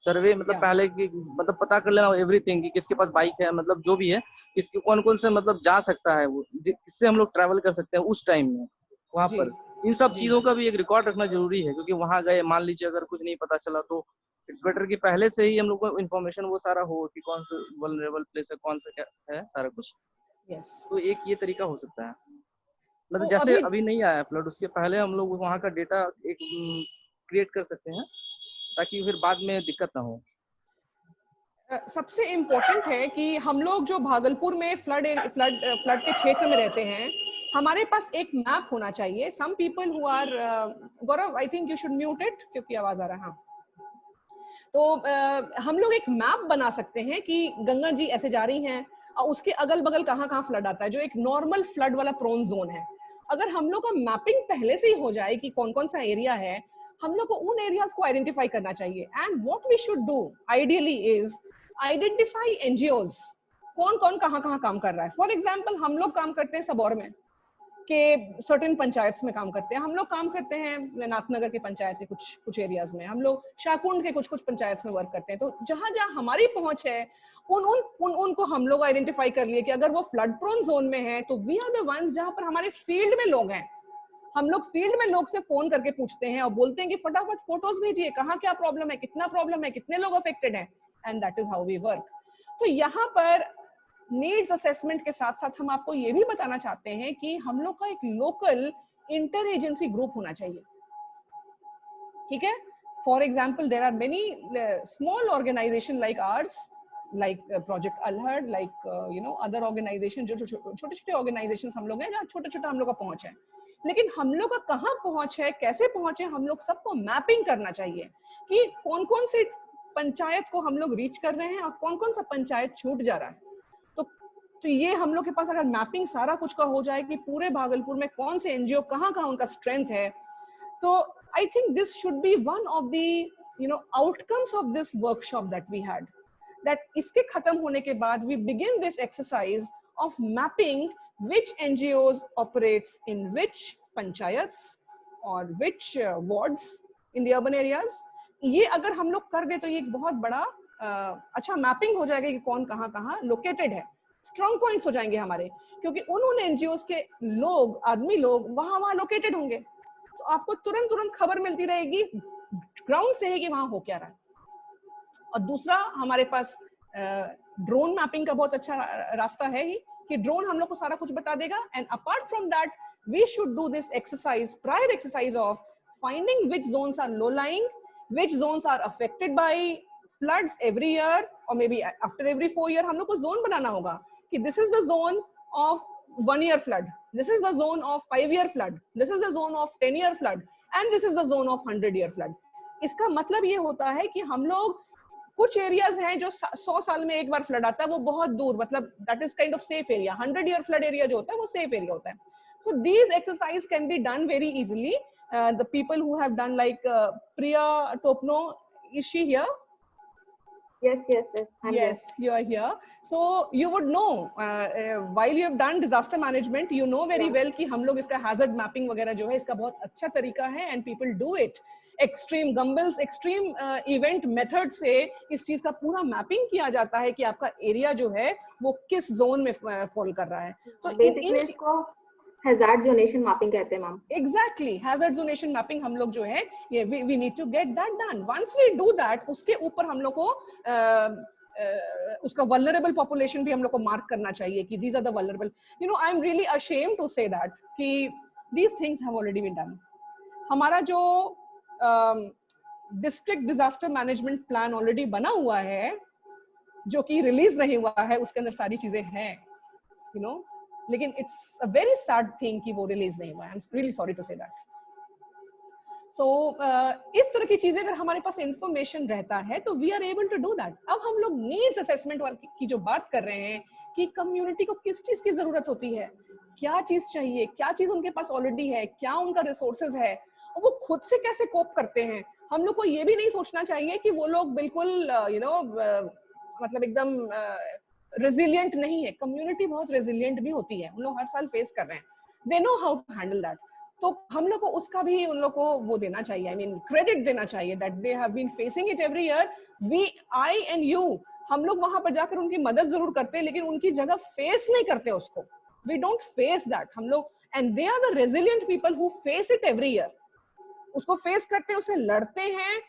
S6: सर्वे मतलब पहले की मतलब पता कर लेना एवरीथिंग कि किसके पास बाइक है, मतलब जो भी है, किसके कौन कौन से मतलब जा सकता है, वो किससे हम लोग ट्रैवल कर सकते हैं उस टाइम में वहाँ पर। इन सब चीजों का भी एक रिकॉर्ड रखना जरूरी है, क्योंकि वहाँ गए मान लीजिए अगर कुछ नहीं पता चला तो इट्स बेटर कि पहले से ही हम लोग को इन्फॉर्मेशन वो सारा हो कि कौन सा वल्नरेबल प्लेस है, कौन सा क्या है, सारा कुछ। तो एक ये तरीका हो सकता है, मतलब जैसे अभी नहीं आया फ्लड, उसके पहले हम लोग वहाँ का डेटा एक क्रिएट कर सकते हैं ताकि फिर बाद में दिक्कत ना हो।
S1: सबसे इम्पोर्टेंट है कि हम लोग जो भागलपुर में फ्लड के क्षेत्र में रहते हैं, हमारे पास एक मैप होना चाहिए। Some people who are, Gaurav I think you should mute it क्योंकि आवाज आ रहा है। हाँ, तो हम लोग एक मैप बना सकते हैं कि गंगा जी ऐसे जा रही हैं और उसके अगल बगल कहाँ कहाँ फ्लड आता है, जो एक नॉर्मल फ्लड वाला प्रोन जोन है। अगर हम लोग का मैपिंग पहले से ही हो जाए कि कौन कौन सा एरिया है, हम लोग को उन एरियाज को आइडेंटिफाई करना चाहिए। And what we should do ideally is identify NGOs, कौन कौन कहाँ कहाँ काम कर रहा है। फॉर एग्जाम्पल हम लोग काम करते हैं सबौर में के सर्टेन पंचायत में काम करते हैं, हम लोग काम करते हैं नाथनगर के पंचायत के कुछ एरियाज में, हम लोग शाहकुंड के कुछ पंचायत में वर्क करते हैं। तो जहां जहां हमारी पहुंच है उनको हम लोग आइडेंटिफाई कर लिए कि अगर वो फ्लड प्रोन जोन में है तो वी आर द वंस जहां पर हमारे फील्ड में लोग हैं। हम लोग फील्ड में लोग से फोन करके पूछते हैं और बोलते हैं कि फटाफट फोटोज भेजिए, कहाँ क्या प्रॉब्लम है, कितना प्रॉब्लम है, कितने लोग अफेक्टेड हैं, and that is how we work. तो यहाँ पर नीड्स असेसमेंट के साथ साथ हम आपको ये भी बताना चाहते हैं कि हम लोग का एक लोकल इंटर एजेंसी ग्रुप होना चाहिए। ठीक है, for example there are many small organisation like ours, like Project Alhad, like other organization, जो छोटे छोटे ऑर्गेनाइजेशन हम लोग हैं जहाँ छोटा छोटा हम लोग का पहुंच है। लेकिन हम लोग का कहाँ पहुंच है, कैसे पहुंचे, हम लोग सबको मैपिंग करना चाहिए कि कौन कौन से पंचायत को हम लोग रीच कर रहे हैं और कौन कौन सा पंचायत छूट जा रहा है। तो ये हम लोग के पास अगर मैपिंग सारा कुछ का हो जाए कि पूरे भागलपुर में कौन से एनजीओ कहाँ कहाँ उनका स्ट्रेंथ है, तो I think this should be one of the outcomes of this workshop that we had. That इसके खत्म होने के बाद we begin this exercise of mapping which NGOs operates in which panchayats or which wards in the urban areas। ये अगर हम लोग कर दे तो ये एक बहुत बड़ा अच्छा मैपिंग हो जाएगा कि कौन कहाँ कहाँ लोकेटेड है। स्ट्रॉन्ग पॉइंट्स हो जाएंगे हमारे, क्योंकि उन एनजीओस के लोग, आदमी लोग वहां लोकेटेड होंगे, तो आपको तुरंत खबर मिलती रहेगी ग्राउंड से ही कि वहां हो क्या रहा है। और दूसरा, हमारे पास ड्रोन मैपिंग का बहुत अच्छा रास्ता है ही कि ड्रोन हम लोग को सारा कुछ बता देगा। And apart from that we should do this exercise, prior exercise of finding which zones are low lying, which zones are affected by floods every year और may be after every 4 year. हम लोग को जोन बनाना होगा कि this is the zone of 1 year flood, this is the zone of 5 year flood, this is the zone of 10 year flood, and this is the zone of 100 year flood। इसका मतलब ये होता है कि हम लोग कुछ एरियाज हैं जो 100 साल में एक बार फ्लड आता है, वो बहुत दूर, मतलब that is kind of safe area. 100 year flood area जो होता है वो सेफ एरिया होता है। So these exercise can be done very easily. The people who have done like Priya Topno, is she here?
S11: Yes, yes, yes.
S1: Yes, you are here. So you would know while you have done disaster management, you know very well कि हम लोग इसका hazard mapping वगैरह जो है इसका बहुत अच्छा तरीका है and people do it. Extreme Gumbels, extreme event method से इस चीज का पूरा मैपिंग किया जाता है कि आपका एरिया जो है वो किस जोन में फॉल कर रहा है. तो
S11: बेसिकली इसको हैजार्ड जोनेशन मैपिंग कहते हैं ma'am.
S1: Exactly, hazard zonation mapping हम लोग जो है ये we need to get that done. Once we do that, उसके ऊपर हम लोग को उसका वल्नरेबल पॉपुलेशन भी हम लोग को मार्क करना चाहिए कि these are the vulnerable. You know, I am really ashamed to say that कि these things have already been done. हमारा जो district disaster management plan already बना हुआ है जो कि रिलीज नहीं हुआ है, उसके अंदर सारी चीजें हैं, यू नो, लेकिन it's a very sad thing कि वो रिलीज नहीं हुआ है. I am really sorry to say that. So इस तरह की चीजें अगर हमारे पास इंफॉर्मेशन रहता है तो we are able to do that. अब हम लोग नीड्स असेसमेंट की जो बात कर रहे हैं कि कम्युनिटी को किस चीज की जरूरत होती है, क्या चीज चाहिए, क्या चीज उनके पास ऑलरेडी है, क्या उनका रिसोर्सेज है, और वो खुद से कैसे कोप करते हैं. हम लोग को ये भी नहीं सोचना चाहिए कि वो लोग बिल्कुल यू नो मतलब एकदम रेजिलिएंट नहीं है. कम्युनिटी बहुत रेजिलिएंट भी होती है, उन लोग हर साल फेस कर रहे हैं. They know how to handle that. तो हम लोग को उसका भी उन लोग को वो देना चाहिए, आई मीन क्रेडिट देना चाहिए that they have been facing it every year. We, I and you, हम लोग वहां पर जाकर उनकी मदद जरूर करते हैं लेकिन उनकी जगह फेस नहीं करते उसको. We don't face that. हम लोग, and they are the resilient people who face it every year. उसको फेस करते हैं, उससे लड़ते हैं.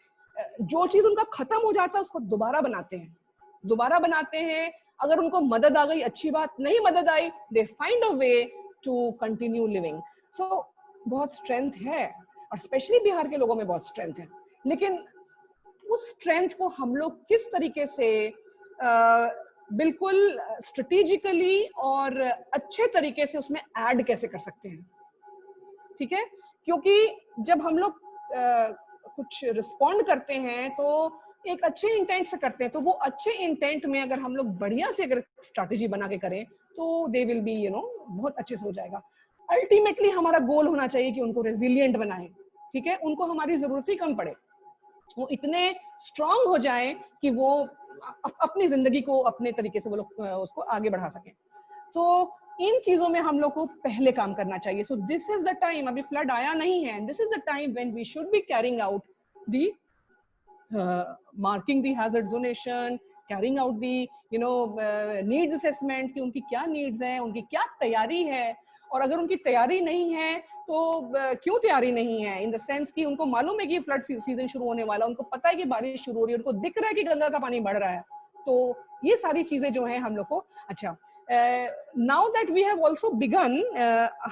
S1: जो चीज उनका खत्म हो जाता है उसको दोबारा बनाते हैं, दोबारा बनाते हैं. अगर उनको मदद आ गई अच्छी बात, नहीं मदद आई, they find a way to continue living. So बहुत स्ट्रेंथ है, और स्पेशली बिहार के लोगों में बहुत स्ट्रेंथ है. लेकिन उस स्ट्रेंथ को हम लोग किस तरीके से बिल्कुल स्ट्रेटेजिकली और अच्छे तरीके से उसमें ऐड कैसे कर सकते हैं. ठीक है, क्योंकि जब हम लोग कुछ रिस्पॉन्ड करते हैं तो एक अच्छे इंटेंट से करते हैं, तो वो अच्छे इंटेंट में अगर हम लोग बढ़िया से अगर स्ट्रैटेजी बना के करें तो they will be, you know, बहुत अच्छे से हो जाएगा. अल्टीमेटली हमारा गोल होना चाहिए कि उनको रेजिलिएंट बनाएं. ठीक है, उनको हमारी जरूरत ही कम पड़े, वो इतने स्ट्रांग हो जाएं कि वो अपनी जिंदगी को अपने तरीके से वो लोग उसको आगे बढ़ा सकें. तो इन चीजों में हम लोग को पहले काम करना चाहिए. So this is the time, अभी फ्लड आया नहीं है, this is the time when we should be carrying out the marking the hazard zonation, carrying out the you know needs assessment कि उनकी क्या नीड्स हैं, उनकी क्या तैयारी है. और अगर उनकी तैयारी नहीं है तो क्यों तैयारी नहीं है, इन द सेंस कि उनको मालूम है कि फ्लड सीजन शुरू होने वाला, उनको पता है कि बारिश शुरू हो रही है, उनको दिख रहा है कि गंगा का पानी बढ़ रहा है. तो ये सारी चीजें जो हैं हम लोग को, अच्छा, now that we have also begun,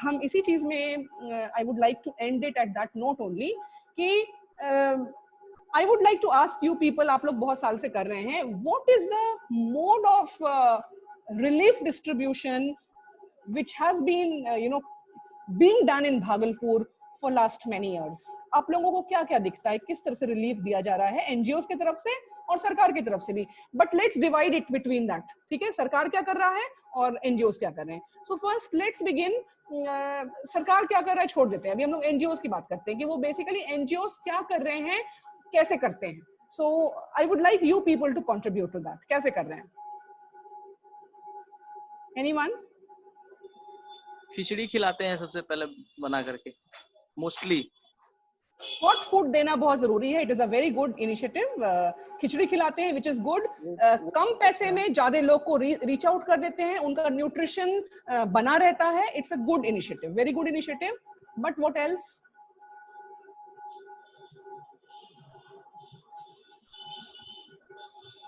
S1: हम इसी चीज में I would like to end it at that note only कि I would like to ask you people, आप लोग बहुत साल से कर रहे हैं, what is the mode of relief distribution which has been you know being done in Bhagalpur for last many years. आप लोगों को क्या क्या दिखता है, किस तरह से रिलीफ दिया जा रहा है एनजीओस की तरफ से और सरकार की तरफ से भी. But let's divide it between that. ठीक है, सरकार क्या कर रहा है और एनजीओस क्या कर रहे हैं. सो फर्स्ट लेट्स बिगिन, सरकार क्या कर रहा है छोड़ देते हैं, अभी हम लोग एनजीओस की बात करते हैं कि वो बेसिकली एनजीओस क्या कर रहे हैं, कैसे करते हैं. So I would like you people to contribute to that. कैसे कर रहे हैं, एनीवन?
S6: खिचड़ी खिलाते हैं सबसे पहले बना करके, मोस्टली
S1: हॉट फूड देना बहुत जरूरी है. It is a very good initiative. खिचड़ी खिलाते हैं विच इज गुड. कम पैसे में ज्यादा लोग को रीच आउट कर देते हैं, उनका न्यूट्रिशन बना रहता है. It's a good initiative, very good initiative. But what else?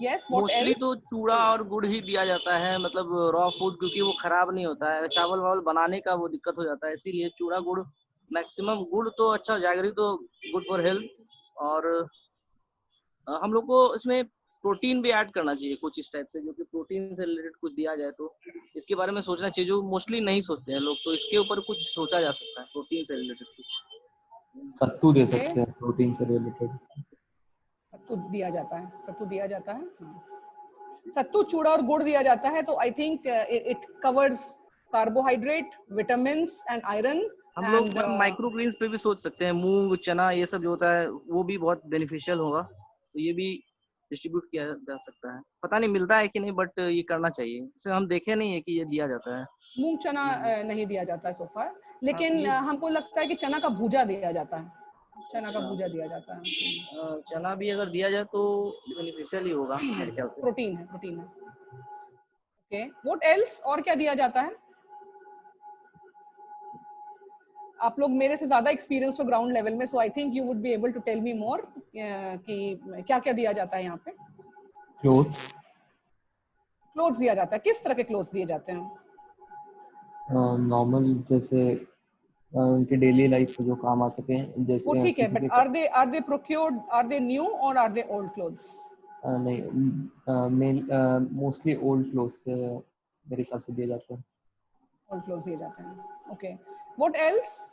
S1: Yes, what
S6: mostly
S1: else?
S6: तो चूड़ा और गुड़ ही दिया जाता है, मतलब रॉ फूड, क्योंकि वो खराब नहीं होता है. चावल वावल बनाने का वो दिक्कत हो जाता है, इसीलिए चूड़ा गुड़ मैक्सिमम. गुड़ तो अच्छा, जैगरी तो गुड फॉर हेल्थ. और हम लोग को इसमें प्रोटीन भी ऐड करना चाहिए कुछ इस टाइप से, जो कि प्रोटीन से रिलेटेड कुछ दिया जाए. तो इसके बारे में सोचना चाहिए, जो मोस्टली नहीं सोचते हैं लोग. तो इसके ऊपर कुछ सोचा जा सकता है, प्रोटीन से रिलेटेड कुछ.
S5: सत्तू दे सकते हैं प्रोटीन से रिलेटेड.
S1: सत्तू दिया जाता है, सत्तू दिया जाता है, सत्तू, चूड़ा और गुड़ दिया जाता है. तो I think it carbohydrate, vitamins and iron.
S6: हम लोग
S1: And
S6: माइक्रो ग्रीन्स पे भी सोच सकते हैं, मूंग चना ये सब जो होता है वो भी बहुत बेनिफिशियल होगा, तो ये भी डिस्ट्रीब्यूट किया जा सकता है। पता नहीं मिलता है कि नहीं, बट ये करना चाहिए। इसे हम देखे नहीं है कि ये दिया जाता है।
S1: मूंग चना नहीं दिया जाता है so far, लेकिन हमको लगता है कि चना का भूजा दिया जाता है, चना का भूजा दिया जाता है।
S6: चना भी अगर दिया जाए तो बेनिफिशियल ही होगा मेरे ख्याल से।
S1: प्रोटीन है, प्रोटीन है। ओके, व्हाट एल्स, और क्या दिया जाता है? आप लोग मेरे से ज्यादा एक्सपीरियंस हो ग्राउंड लेवल में, so I think you would be able to tell me more कि क्या क्या दिया जाता है यहाँ पे।
S5: क्लोथ्स,
S1: क्लोथ्स दिया जाता है। किस तरह के क्लोथ्स दिए जाते हैं?
S5: नॉर्मल, जैसे उनकी डेली लाइफ में जो काम आ सके, जैसे
S1: वो ठीक है,
S5: किसी
S1: बट
S5: के
S1: are they procured, are they new और आर दे ओल्ड क्लोथ्स?
S5: नहीं, मोस्टली ओल्ड क्लोथ्स मेरे हिसाब से दिए जाते हैं।
S1: ओल्ड क्लोथ्स दिए जाते हैं। Okay, what else?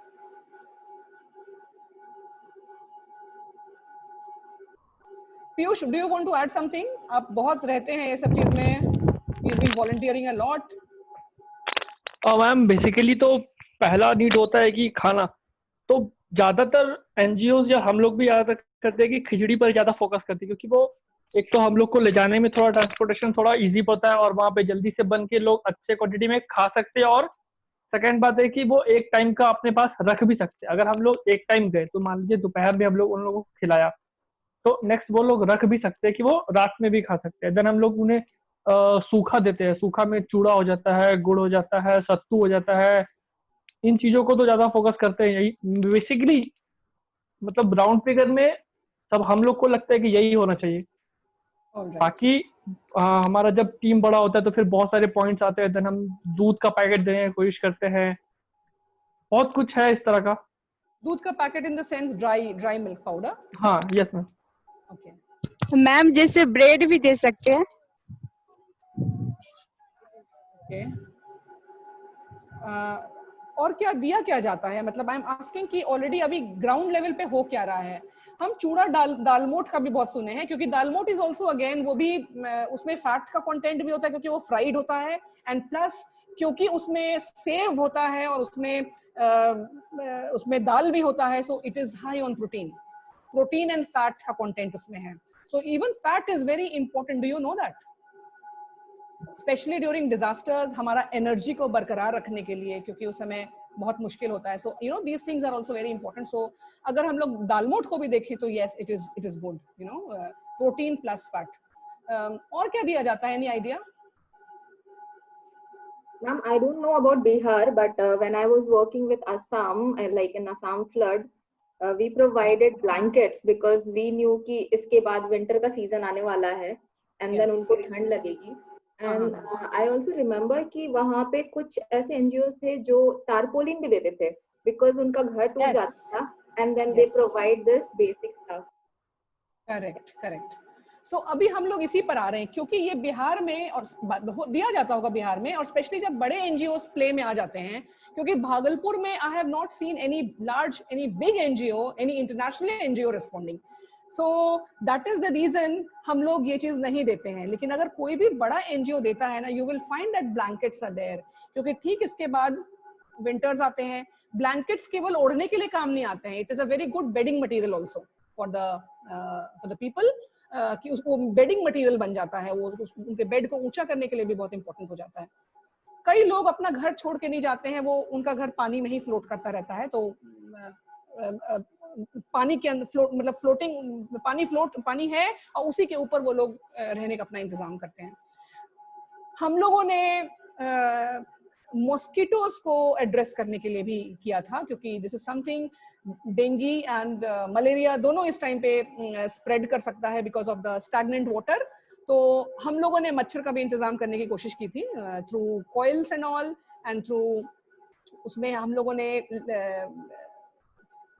S1: Piyush, do you want to add something? आप बहुत रहते हैं ये सब चीज में, you been volunteering a lot.
S9: Ma'am basically तो पहला नीड होता है कि खाना, तो ज्यादातर एनजीओ या हम लोग भी ज्यादातर करते हैं कि खिचड़ी पर ज्यादा फोकस करते हैं, क्योंकि वो एक तो हम लोग को ले जाने में थोड़ा ट्रांसपोर्टेशन थोड़ा इजी पड़ता है और वहाँ पे जल्दी से बन के लोग अच्छे क्वांटिटी में खा सकते हैं। और सेकंड बात है कि वो एक टाइम का अपने पास रख भी सकते हैं। अगर हम लोग एक टाइम गए तो मान लीजिए दोपहर में हम लोग उन लोगों को खिलाया, तो नेक्स्ट वो लोग रख भी सकते हैं कि वो रात में भी खा सकते हैं। देन हम लोग उन्हें सूखा देते हैं, सूखा में चूड़ा हो जाता है, गुड़ हो जाता है, सत्तू हो जाता है। इन चीजों को तो ज्यादा फोकस करते हैं। यही बेसिकली मतलब ब्राउन फिगर में सब हम लोग को लगता है कि यही होना चाहिए। बाकी हमारा जब टीम बड़ा होता है तो फिर बहुत सारे पॉइंट्स आते हैं। देन हम दूध का पैकेट देने की कोशिश करते हैं, बहुत कुछ है इस तरह का।
S1: दूध का packet in the sense dry milk powder?
S9: हाँ, यस मैम।
S1: ओके
S12: मैम, जैसे ब्रेड भी दे सकते हैं।
S1: ओके, और क्या दिया क्या जाता है? मतलब आई एम आस्किंग कि ऑलरेडी अभी ग्राउंड लेवल पे हो क्या रहा है? हम चूड़ा दालमोट का भी बहुत सुने हैं, क्योंकि दालमोट इज आल्सो अगेन, वो भी उसमें फैट का कंटेंट भी होता है क्योंकि वो फ्राइड होता है, एंड प्लस क्योंकि उसमें सेव होता है और उसमें दाल भी होता है, सो it is high on protein and fat का कंटेंट उसमें है। So even fat is very important, do you know that? Specially during disasters, हमारा एनर्जी को बरकरार रखने के लिए, क्योंकि उस समय बहुत मुश्किल होता है। So you know these things are also very important. So अगर हम लोग दालमोट को भी देखें तो yes, it is good, you know, protein plus fat. और क्या दिया जाता है? Any idea?
S11: Ma'am, I don't know about Bihar, but when I was working with Assam, like in Assam flood, we provided blankets because we knew कि इसके बाद winter का season आने वाला है, and then उनको ठंड लगेगी। And I also remember कि वहाँ पे कुछ ऐसे NGOs थे जो tarpaulin भी देते थे because उनका घर टूट जाता था, and then they provide this basic stuff.
S1: Correct. So अभी हम लोग इसी पर आ रहे हैं, क्योंकि ये बिहार में और दिया जाता होगा बिहार में, और स्पेशली जब बड़े एनजीओस प्ले में आ जाते हैं, क्योंकि भागलपुर में I have not seen any big NGO, any international NGO responding. So that is the reason हम लोग ये चीज नहीं देते हैं। लेकिन अगर कोई भी बड़ा एनजीओ देता है ना, you will find that blankets are there, क्योंकि ठीक इसके बाद विंटर्स आते हैं। ब्लैंकेट्स केवल ओढ़ने के लिए काम नहीं आते हैं, it is a very good bedding material also for the people, कि उसको बेडिंग मटेरियल बन जाता है, वो उनके बेड को ऊंचा करने के लिए भी बहुत इंपॉर्टेंट हो जाता है। कई लोग अपना घर छोड़ के नहीं जाते हैं, वो उनका घर पानी में ही फ्लोट करता रहता है, तो पानी के अंदर फ्लोट, मतलब फ्लोटिंग पानी है और उसी के ऊपर वो लोग रहने का अपना इंतजाम करते हैं। हम लोगों ने मॉस्किटोज को एड्रेस करने के लिए भी किया था, क्योंकि this is something, dinghy and malaria दोनों इस टाइम पे स्प्रेड कर सकता है because of the stagnant water. तो हम लोगों ने मच्छर का भी इंतजाम करने की कोशिश की थी through coils and all, and through उसमें हम लोगों ने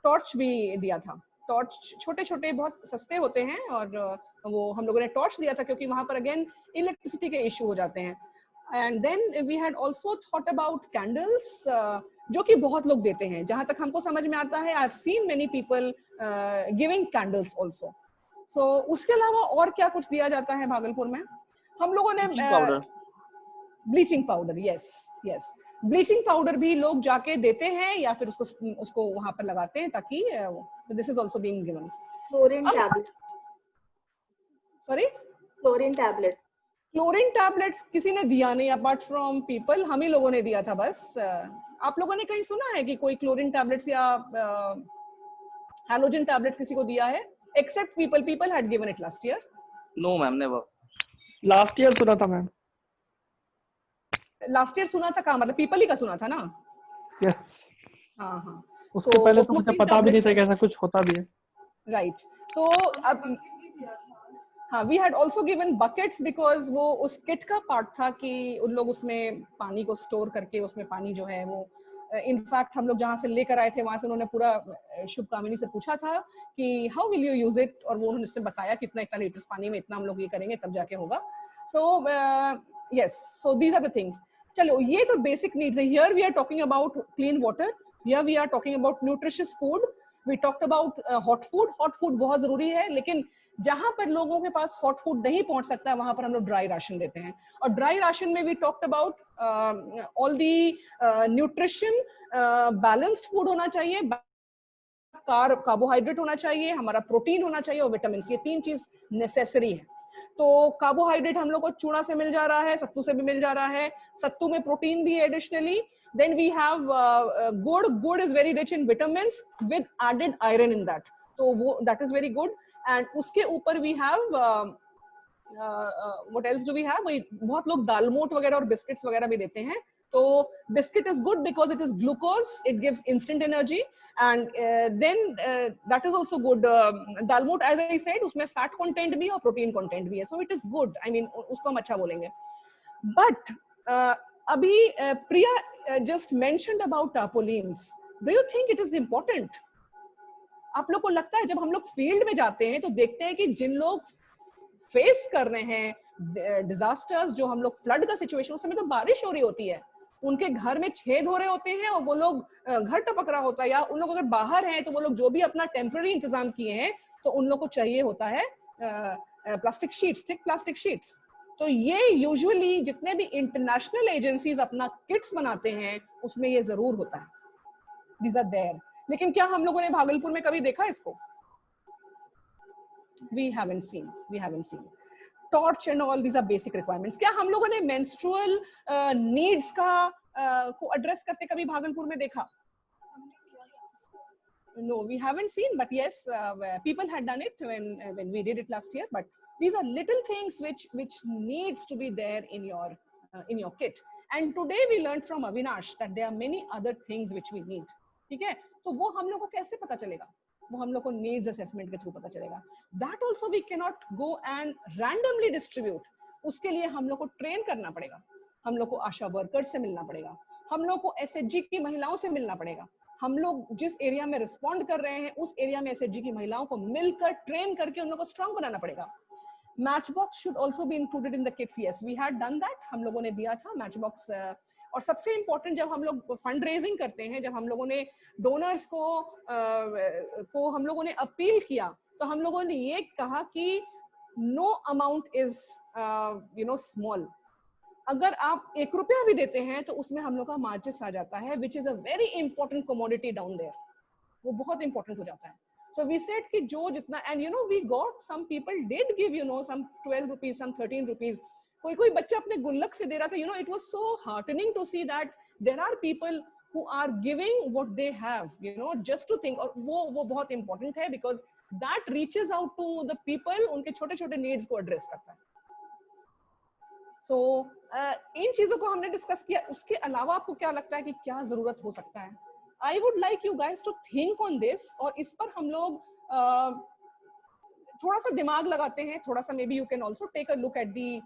S1: टॉर्च भी दिया था। टॉर्च छोटे छोटे बहुत सस्ते होते हैं, और वो हम लोगों ने टॉर्च दिया था, क्योंकि वहां पर अगेन इलेक्ट्रिसिटी के इश्यू हो जाते हैं। And then we had also thought about candles, जो कि बहुत लोग देते हैं, जहां तक हमको समझ में आता है। I have seen many people giving candles also. So उसके अलावा और क्या कुछ दिया जाता है भागलपुर में? हम लोगों ने bleaching powder, yes. Bleaching powder भी लोग जाके देते हैं या फिर उसको वहां पर लगाते हैं ताकि this is also being given.
S11: Chlorine tablet.
S1: Sorry,
S11: chlorine tablet.
S1: Chlorine tablets किसी ने दिया नहीं अपार्ट फ्रॉम पीपल, हम ही लोगों ने दिया था बस. आप लोगों ने कहीं सुना है कि कोई क्लोरीन टैबलेट्स या हैलोजन टैबलेट्स किसी को दिया है? Except people had given it last year.
S6: No ma'am, never.
S9: Last year सुना था मैम.
S1: लास्ट ईयर सुना था का मतलब पीपल ही का सुना था ना?
S9: यस.
S1: हाँ हाँ.
S9: उसके पहले तो मुझे पता भी नहीं था कि ऐसा कुछ होता भी है.
S1: राइट. सो अब हाँ, we had also given buckets because वो उस किट का पार्ट था कि उन लोग उसमें पानी को स्टोर करके उसमें पानी जो है वो इनफैक्ट हम लोग जहाँ से लेकर आए थे वहां से उन्होंने पूरा शुभकामिनी से पूछा था कि how will you use it, और वो उन्होंने उससे बताया कि इतना लीटर पानी में इतना हम लोग ये करेंगे तब जाके होगा. So yes, so these are the things. चलो, ये तो बेसिक नीड्स है. Here we are talking about clean water, here we are talking about nutritious food, we talked about hot food. Hot food बहुत जरूरी है, लेकिन जहां पर लोगों के पास हॉट फूड नहीं पहुंच सकता है वहां पर हम लोग ड्राई राशन देते हैं. और ड्राई राशन में we talked about all the nutrition, balanced food होना चाहिए, कार्बोहाइड्रेट होना चाहिए, हमारा प्रोटीन होना चाहिए और विटामिन. ये तीन चीज नेसेसरी है. तो कार्बोहाइड्रेट हम लोग को चूड़ा से मिल जा रहा है, सत्तू से भी मिल जा रहा है, सत्तू में प्रोटीन भी additionally. Then we have good. Good is very rich in vitamins with added iron in that. तो वो that is very good. And उसके ऊपर we have what else do we have? वही बहुत लोग दालमोट वगैरह और बिस्किट्स वगैरह भी देते हैं. तो biscuit is good because it is glucose, it gives instant energy, and then that is also good. Dalmoth, as I said, उसमें fat content भी और protein content भी है, so it is good. I mean, उसको हम अच्छा बोलेंगे. But अभी प्रिया just mentioned about tarpaulins. Do you think it is important? आप लोग को लगता है जब हम लोग फील्ड में जाते हैं तो देखते हैं कि जिन लोग फेस कर रहे हैं डिजास्टर्स, जो हम लोग फ्लड का सिचुएशन, उस समय तो बारिश हो रही होती है, उनके घर में छेद हो रहे होते हैं और वो लोग घर टपक रहा होता है, या उन लोग अगर बाहर हैं तो वो लोग जो भी अपना टेम्पररी इंतजाम किए हैं तो उन लोग को चाहिए होता है plastic sheets, thick plastic sheets. तो ये यूजुअली जितने भी इंटरनेशनल एजेंसीज अपना किट्स बनाते हैं उसमें ये जरूर होता है. These are there. लेकिन क्या हम लोगों ने भागलपुर में कभी देखा इसको? We haven't seen. Torch and all, these are basic requirements. क्या हम लोगों ने menstrual needs को address करते कभी भागलपुर में देखा? No, we haven't seen, but yes, people had done it when we did it last year. But these are little things which needs to be there in your kit. And today we learned from Avinash that there are many other things which we need. ठीक है? तो वो हम लोग को कैसे पता चलेगा? वो हम लोग को नीड्स असेसमेंट के थ्रू पता चलेगा. That also we can not go and randomly distribute. उसके लिए हम लोग को ट्रेन करना पड़ेगा, हम लोग को आशा वर्कर्स से मिलना पड़ेगा, हम लोग को एसएचजी की महिलाओं से मिलना पड़ेगा. हम लोग जिस एरिया में रिस्पॉन्ड कर रहे हैं उस एरिया में एसएचजी की महिलाओं को मिलकर ट्रेन करके उन लोग को स्ट्रांग बनाना पड़ेगा. Match box should also be included in the kits. Yes, we had done that. हम लोगों ने दिया था मैच बॉक्स. और सबसे इंपॉर्टेंट, जब हम लोग फंड रेजिंग करते हैं, जब हम लोगों ने डोनर्स को हम लोगों ने अपील किया, तो हम लोगों ने ये कहा कि नो अमाउंट इज स्मॉल. अगर आप 1 रुपया भी देते हैं तो उसमें हम लोग का मार्जिन आ जाता है, which is a very important commodity down there. वो बहुत इंपॉर्टेंट हो जाता है. So we said कि जो जितना, and we got some people did give some 12 rupees, some 13 rupees. कोई बच्चा अपने गुल्लक से दे रहा था. It was so heartening to see that there are people who are giving what they have, just to think. और वो बहुत important है because that reaches out to the people, उनके छोटे छोटे needs को address करता है. So इन चीजों को हमने डिस्कस किया. उसके अलावा आपको क्या लगता है कि क्या जरूरत हो सकता है? I would like you guys to think on this. और इस पर हम लोग थोड़ा सा दिमाग लगाते हैं, थोड़ा सा maybe you can also take a look at the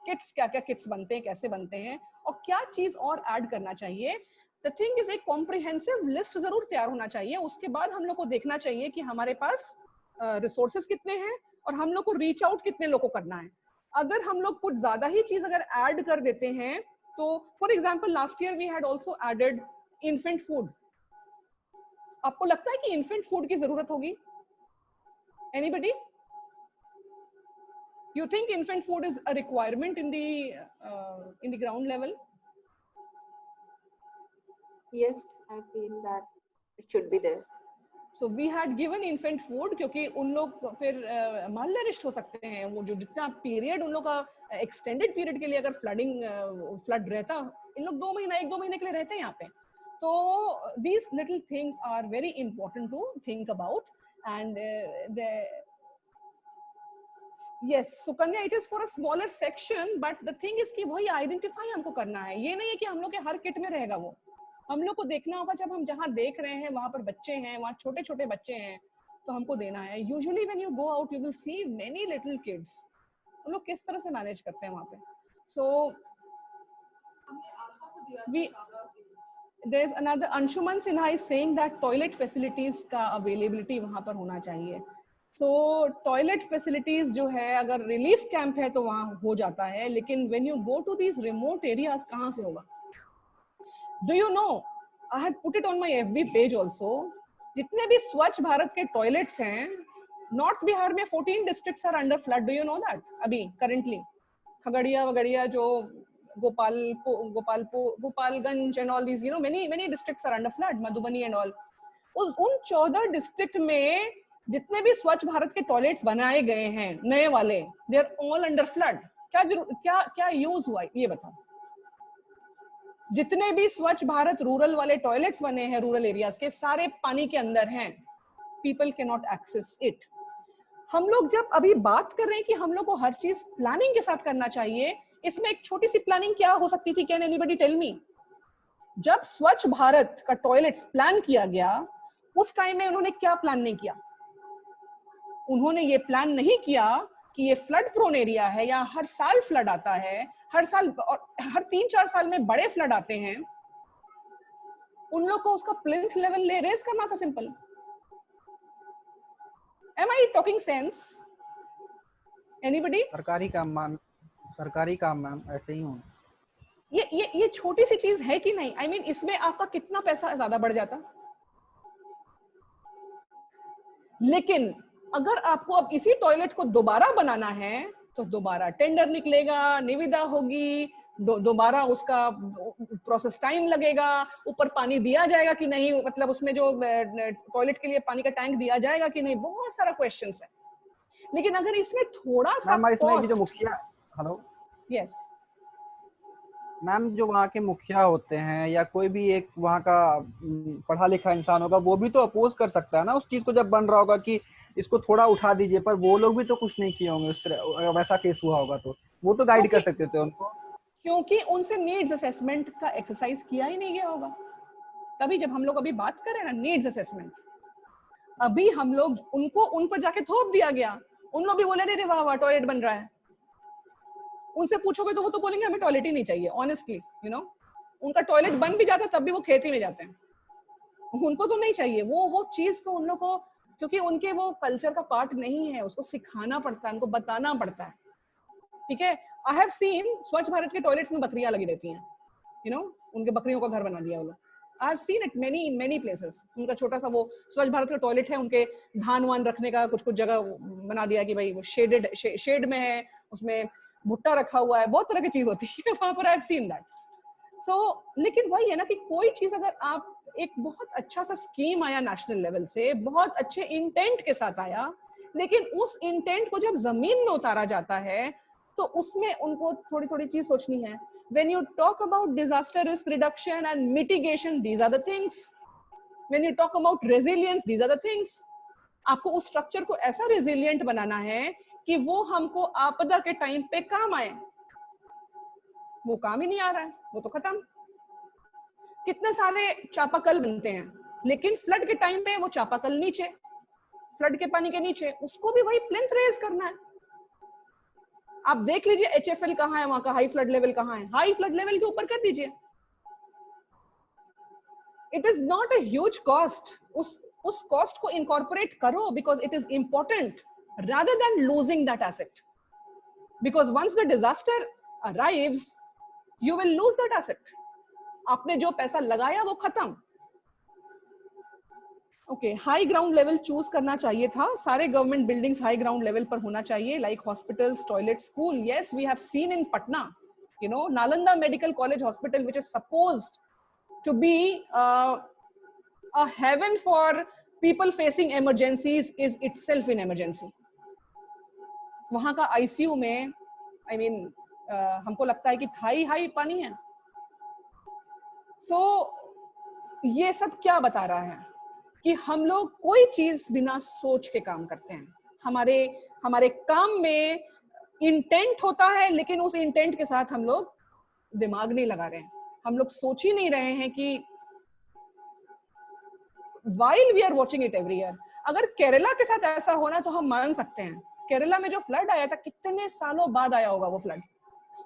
S1: kits, क्या क्या kits बनते हैं, कैसे बनते हैं और क्या चीज और ऐड करना चाहिए. The thing is, एक comprehensive list जरूर तैयार होना चाहिए. उसके बाद हम लोग को देखना चाहिए कि हमारे पास resources कितने हैं और हम लोग को reach out कितने लोगों को करना है. अगर हम लोग कुछ ज्यादा ही चीज अगर ऐड कर देते हैं तो, for example, last year we had also added infant food. आपको लगता है कि infant food की जरूरत होगी? Anybody? You think infant food is a requirement in the ground level?
S11: Yes, I feel that it should be there.
S1: So we had given infant food क्योंकि उन लोग फिर malnourished हो सकते हैं, वो जो जितना पीरियड उन लोग का एक्सटेंडेड पीरियड के लिए अगर फ्लड रहता, इन लोग 1-2 महीने के लिए रहते हैं यहाँ पे, तो these little things are very important to think about. And yes, Sukanya, it is for a smaller section, but the thing is कि वही identify हमको करना है, ये नहीं है कि हम लोग के हर किट में रहेगा वो, हम लोग को देखना होगा जब हम जहाँ देख रहे हैं वहां पर बच्चे हैं, वहाँ छोटे छोटे बच्चे हैं, तो हमको देना है. Usually when you go out you will see many little kids, उन लोग किस तरह से मैनेज करते हैं वहाँ पे. So there's another, Anshuman Sinha is saying that toilet facilities का availability वहाँ पर होना चाहिए. So toilet facilities जो है अगर relief camp है तो वहाँ हो जाता है, लेकिन when you go to these remote areas कहाँ से होगा? Do you know, I had put it on my FB page also, जितने भी स्वच्छ भारत के टॉयलेट्स हैं, नॉर्थ बिहार में 14 districts are under flood. Do you know that? अभी currently खगड़िया वगड़िया जो Gopalganj and all these, you know, many districts are under flood, Madhubani and all. उन 14 डिस्ट्रिक्ट में जितने भी स्वच्छ भारत के टॉयलेट्स बनाए गए हैं नए वाले, they are all under flood. क्या यूज हुआ ये बताओ. जितने भी स्वच्छ भारत रूरल वाले टॉयलेट्स बने हैं रूरल एरियाज के, सारे पानी के अंदर हैं. People can not access it. हम लोग जब अभी बात कर रहे हैं कि हम लोग को हर चीज प्लानिंग के साथ करना चाहिए, इसमें एक छोटी सी प्लानिंग क्या हो सकती थी? Can anybody tell me? जब स्वच्छ भारत का टॉयलेट्स प्लान किया गया, उस टाइम में उन्होंने क्या प्लान नहीं किया? उन्होंने ये प्लान नहीं किया कि ये फ्लड प्रोन एरिया है, या हर साल फ्लड आता है, हर साल और हर 3-4 साल में बड़े फ्लड आते हैं. उन लोग को उसका प्लिंथ लेवल रेज करना था, simple. Am I talking sense? Anybody?
S4: सरकारी काम मैम ऐसे ही हो.
S1: ये छोटी सी चीज है कि नहीं? I mean, इसमें आपका कितना पैसा ज्यादा बढ़ जाता. लेकिन अगर आपको अब इसी टॉयलेट को दोबारा बनाना है तो दोबारा टेंडर निकलेगा, निविदा होगी, दोबारा उसका प्रोसेस टाइम लगेगा, ऊपर पानी दिया जाएगा कि नहीं, मतलब उसमें जो टॉयलेट के लिए पानी का टैंक दिया जाएगा कि नहीं, बहुत सारा क्वेश्चंस है. लेकिन अगर इसमें थोड़ा सा
S4: इसमें जो मुखिया, हेलो,
S1: यस
S4: मैम, जो वहाँ के मुखिया होते हैं या कोई भी एक वहाँ का पढ़ा लिखा इंसान होगा, वो भी तो अपोज कर सकता है ना उस चीज को जब बन रहा होगा कि इसको थोड़ा उठा दीजिए, पर वो लोग भी तो कुछ नहीं किए होंगे. उस तरह वैसा केस हुआ होगा तो वो तो गाइड कर सकते थे उनको,
S1: क्योंकि उनसे नीड्स असेसमेंट का एक्सरसाइज किया ही नहीं गया होगा. तभी जब हम लोग अभी बात कर रहे हैं ना नीड्स असेसमेंट, अभी हम लोग उनको उन पर जाके थोप दिया गया. उन लोग भी बोले रे वाह वाह टॉयलेट बन रहा है. उनसे पूछोगे तो वो तो बोलेंगे हमें टॉयलेट ही नहीं चाहिए. ऑनेस्टली यू नो, उनका टॉयलेट बन भी जाता तब भी वो खेती में जाते हैं. उनको तो नहीं चाहिए वो चीज को. उन लोग को क्योंकि उनके वो कल्चर का पार्ट नहीं है, उसको सिखाना पड़ता है, उनको बताना पड़ता है. ठीक है, आई हैव सीन स्वच्छ भारत के टॉयलेट्स में बकरियां लगी रहती हैं, यू नो, उनके बकरियों का घर बना दिया वो लोग. आई have seen it many places. उनका छोटा सा वो स्वच्छ भारत का टॉयलेट है, उनके धान वान रखने का कुछ जगह बना दिया कि भाई वो शेड में है, उसमें भुट्टा रखा हुआ है, बहुत तरह की चीज होती है वहां पर. I have seen that. So लेकिन वही है ना कि कोई चीज अगर आप एक बहुत अच्छा सा स्कीम आया नेशनल लेवल से, बहुत अच्छे इंटेंट के साथ आया, लेकिन उस इंटेंट को जब जमीन में उतारा जाता है तो उसमें उनको थोड़ी थोड़ी चीज सोचनी है. When you talk about disaster risk reduction and mitigation, these are the things. When you talk about resilience, these are the things. आपको उस स्ट्रक्चर को ऐसा रेजिलिएंट बनाना है कि वो हमको आपदा के टाइम पे काम आए. वो काम ही नहीं आ रहा है, वो तो खत्म. कितने सारे चापाकल बनते हैं, लेकिन फ्लड के टाइम पे वो चापाकल नीचे, फ्लड के पानी के नीचे, उसको भी वही प्लिंथ रेज करना है. आप देख लीजिए HFL कहाँ है, वहां का हाई फ्लड लेवल कहाँ है, हाई फ्लड लेवल के ऊपर कर दीजिए. It is not a huge cost. उस कॉस्ट को इनकॉर्पोरेट करो because it is important rather than losing that asset, because once the disaster arrives you will lose that asset. आपने जो पैसा लगाया वो खत्म. Okay, high ground level choose करना चाहिए था. सारे government buildings high ground level पर होना चाहिए, like hospitals, toilet, school. Yes, we have seen in Patna, you know, Nalanda Medical College Hospital, which is supposed to be a heaven for people facing emergencies is itself an emergency. वहां का ICU में I mean हमको लगता है कि थाई हाई पानी है. So ये सब क्या बता रहा है कि हम लोग कोई चीज बिना सोच के काम करते हैं. हमारे काम में इंटेंट होता है, लेकिन उस इंटेंट के साथ हम लोग दिमाग नहीं लगा रहे हैं. हम लोग सोच ही नहीं रहे हैं कि while we are watching it every year. अगर केरला के साथ ऐसा होना तो हम मान सकते हैं. केरला में जो फ्लड आया था कितने सालों बाद आया होगा वो फ्लड.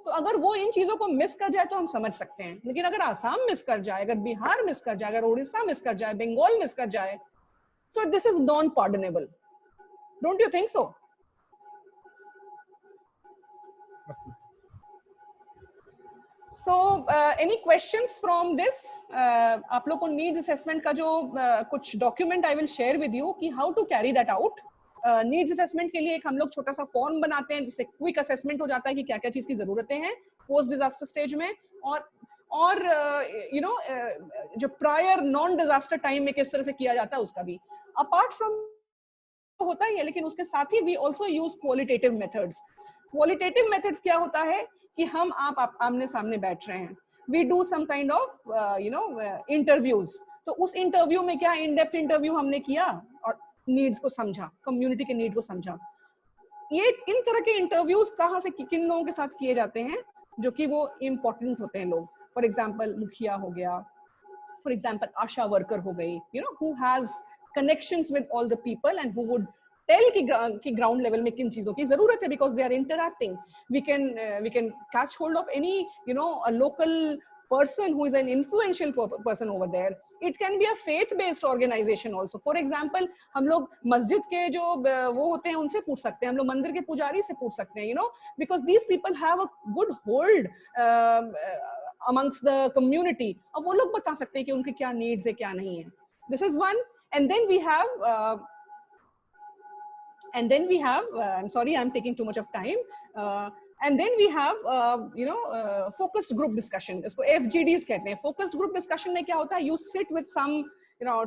S1: तो अगर वो इन चीजों को मिस कर जाए तो हम समझ सकते हैं. लेकिन अगर आसाम मिस कर जाए, अगर बिहार मिस कर जाए, अगर उड़ीसा मिस कर जाए, बंगाल मिस कर जाए, तो this is non pardonable. Don't you think so? So any questions from this? आप लोग को needs assessment का जो कुछ document I will share with you कि how to carry that out. Needs assessment के लिए एक हम लोग छोटा सा फॉर्म बनाते हैं जिससे क्विक असेसमेंट हो जाता है कि क्या क्या चीज की जरूरतें हैं पोस्ट डिजास्टर स्टेज में, और यू नो जो प्रायर नॉन डिजास्टर टाइम में किस तरह से किया जाता है उसका भी. अपार्ट फ्रॉम होता ही है, लेकिन उसके साथ ही we also use qualitative methods. Qualitative methods क्या होता है कि हम आप आमने सामने बैठ रहे हैं. We do some kind of you know interviews. तो उस इंटरव्यू में क्या इन डेप्थ इंटरव्यू हमने किया और नीड्स को समझा, कम्युनिटी के नीड को समझा. ये इन तरह के इंटरव्यूज कहाँ से किन लोगों के साथ किए जाते हैं जो कि वो इम्पोर्टेंट होते हैं लोग. फॉर एग्जाम्पल मुखिया हो गया, फॉर एग्जाम्पल आशा वर्कर हो गई, you know who has connections with all the people and who would tell कि ground level में किन चीजों की जरूरत है, because they are interacting. We can catch hold of any, you know, a local person who is an influential person over there. It can be a faith based organization also. For example, हम लोग मस्जिद के जो वो होते हैं उनसे पूछ सकते हैं, हम लोग मंदिर के पुजारी से पूछ सकते हैं, you know, because these people have a good hold amongst the community. अब वो लोग बता सकते हैं कि उनके क्या needs है क्या नहीं है. This is one. And then we have I'm sorry I'm taking too much of time, and then we have you know focused group discussion. इसको FGDs कहते हैं. Focused group discussion में क्या होता है, you sit with some, you know,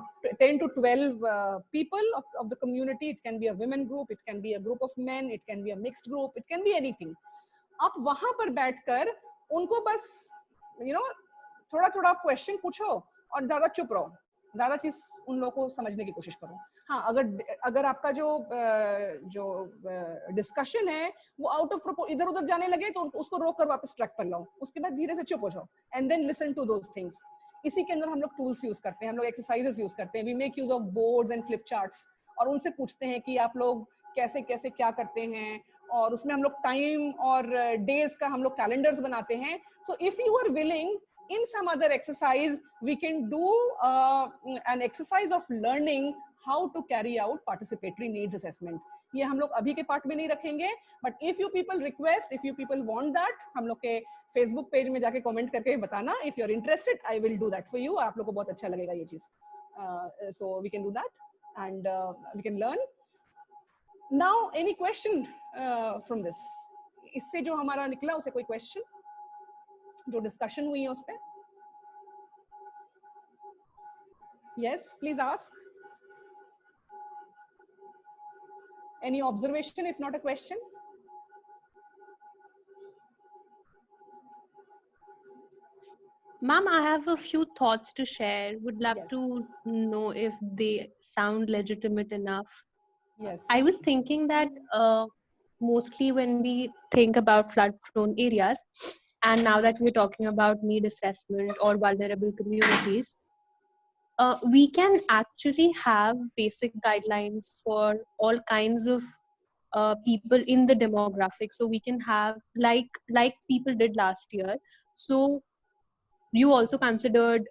S1: 10 to 12 people of the community. It can be a women group, it can be a group of men, it can be a mixed group, it can be anything. आप वहां पर बैठकर उनको बस you know थोड़ा थोड़ा क्वेश्चन पूछो और ज्यादा चुप रहो, ज्यादा चीज उन लोगों को समझने की कोशिश करो. हाँ, अगर आपका जो डिस्कशन है वो आउट ऑफ इधर उधर जाने लगे तो उसको रोक कर वापस ट्रैक पर लाओ. उसके बाद धीरे से चुप हो जाओ and then listen to those things. इसी के अंदर हम लोग टूल्स यूज करते हैं, हम लोग एक्सरसाइजेस यूज करते हैं. We make use of boards and flip charts और उनसे पूछते हैं कि आप लोग कैसे कैसे क्या करते हैं, और उसमें हम लोग टाइम और डेज का हम लोग कैलेंडर्स बनाते हैं. So if you are willing, in some other exercise we can do an exercise of learning how to carry out participatory needs assessment. ये हम लोग अभी के पार्ट में नहीं रखेंगे, but if you people request, if you people want that, हम लोग के Facebook पेज में जाके कमेंट करके बताना. if you are interested I will do that for you. आप लोग को बहुत अच्छा लगेगा ये चीज. So we can do that and we can learn. Now any question from this? इससे जो हमारा निकला उसे कोई question जो डिस्कशन हुई है उस पे? Yes, please ask. Any observation if not a question?
S8: Ma'am, I have a few thoughts to share. Would love to know if they sound legitimate enough.
S1: Yes.
S8: I was thinking that mostly when we think about flood-prone areas, and now that we're talking about need assessment or vulnerable communities, we can actually have basic guidelines for all kinds of people in the demographic. So we can have like people did last year. So you also considered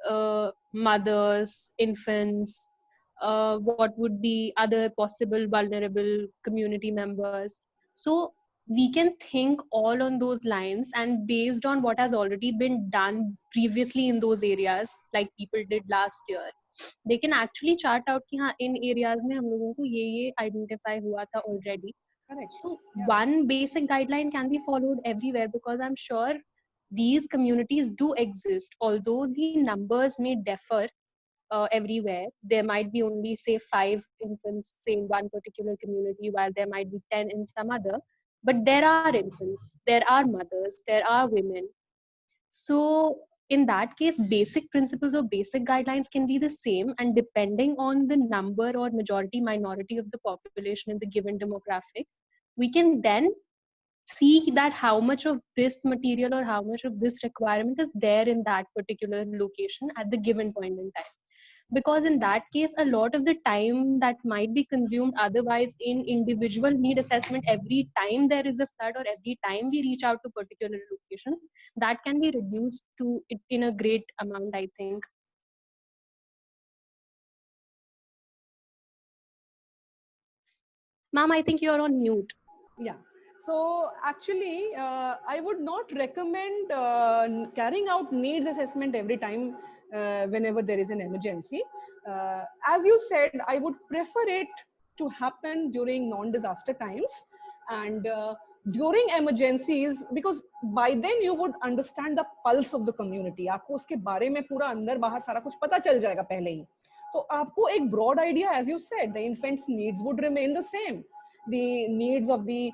S8: mothers, infants, what would be other possible vulnerable community members. So we can think all on those lines, and based on what has already been done previously in those areas, like people did last year, they can actually chart out कि हाँ इन areas में हम लोगों को ये identify हुआ था already.
S1: Correct.
S8: So one basic guideline can be followed everywhere, because I'm sure these communities do exist, although the numbers may differ everywhere. There might be only, say, 5 infants, say, in one particular community, while there might be 10 in some other. But there are infants, there are mothers, there are women. So in that case, basic principles or basic guidelines can be the same, and depending on the number or majority minority of the population in the given demographic, we can then see that how much of this material or how much of this requirement is there in that particular location at the given point in time. Because in that case, a lot of the time that might be consumed otherwise in individual need assessment, every time there is a flood or every time we reach out to particular locations, that can be reduced to it in a great amount, I think. Ma'am, I think you're on mute.
S1: Yeah. So actually, I would not recommend carrying out needs assessment every time whenever there is an emergency. As you said, I would prefer it to happen during non-disaster times and during emergencies, because by then you would understand the pulse of the community. आपको उसके बारे में पूरा अंदर बाहर सारा कुछ पता चल जाएगा पहले ही. तो आपको एक broad idea, as you said, the infant's needs would remain the same. The needs of the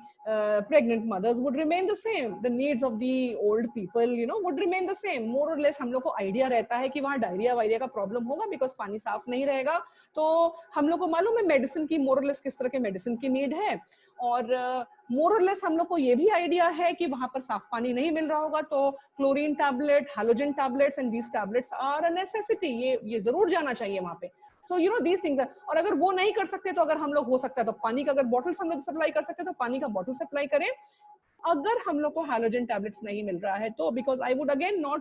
S1: pregnant mothers would remain the same. The needs of the old people, you know, would remain the same. More or less हम लोग को idea रहता है कि वहाँ डायरिया वायरिया का problem होगा because पानी साफ नहीं रहेगा. तो हम लोग को मालूम है medicine की more or less किस तरह के medicine की need है. और more or less हम लोग को ये भी idea है कि वहाँ पर साफ पानी नहीं मिल रहा होगा, तो chlorine tablet, halogen tablets and these tablets are a necessity. ये जरूर जाना चाहिए वहाँ पे. So you know these things are, और अगर वो नहीं कर सकते तो अगर हम लोग हो सकता है तो पानी का अगर बॉटल्स हम लोग सप्लाई कर सकते हैं तो पानी का बॉटल सप्लाई करें. अगर हम लोग को हैलोजन टैबलेट्स नहीं मिल रहा है तो because I would again not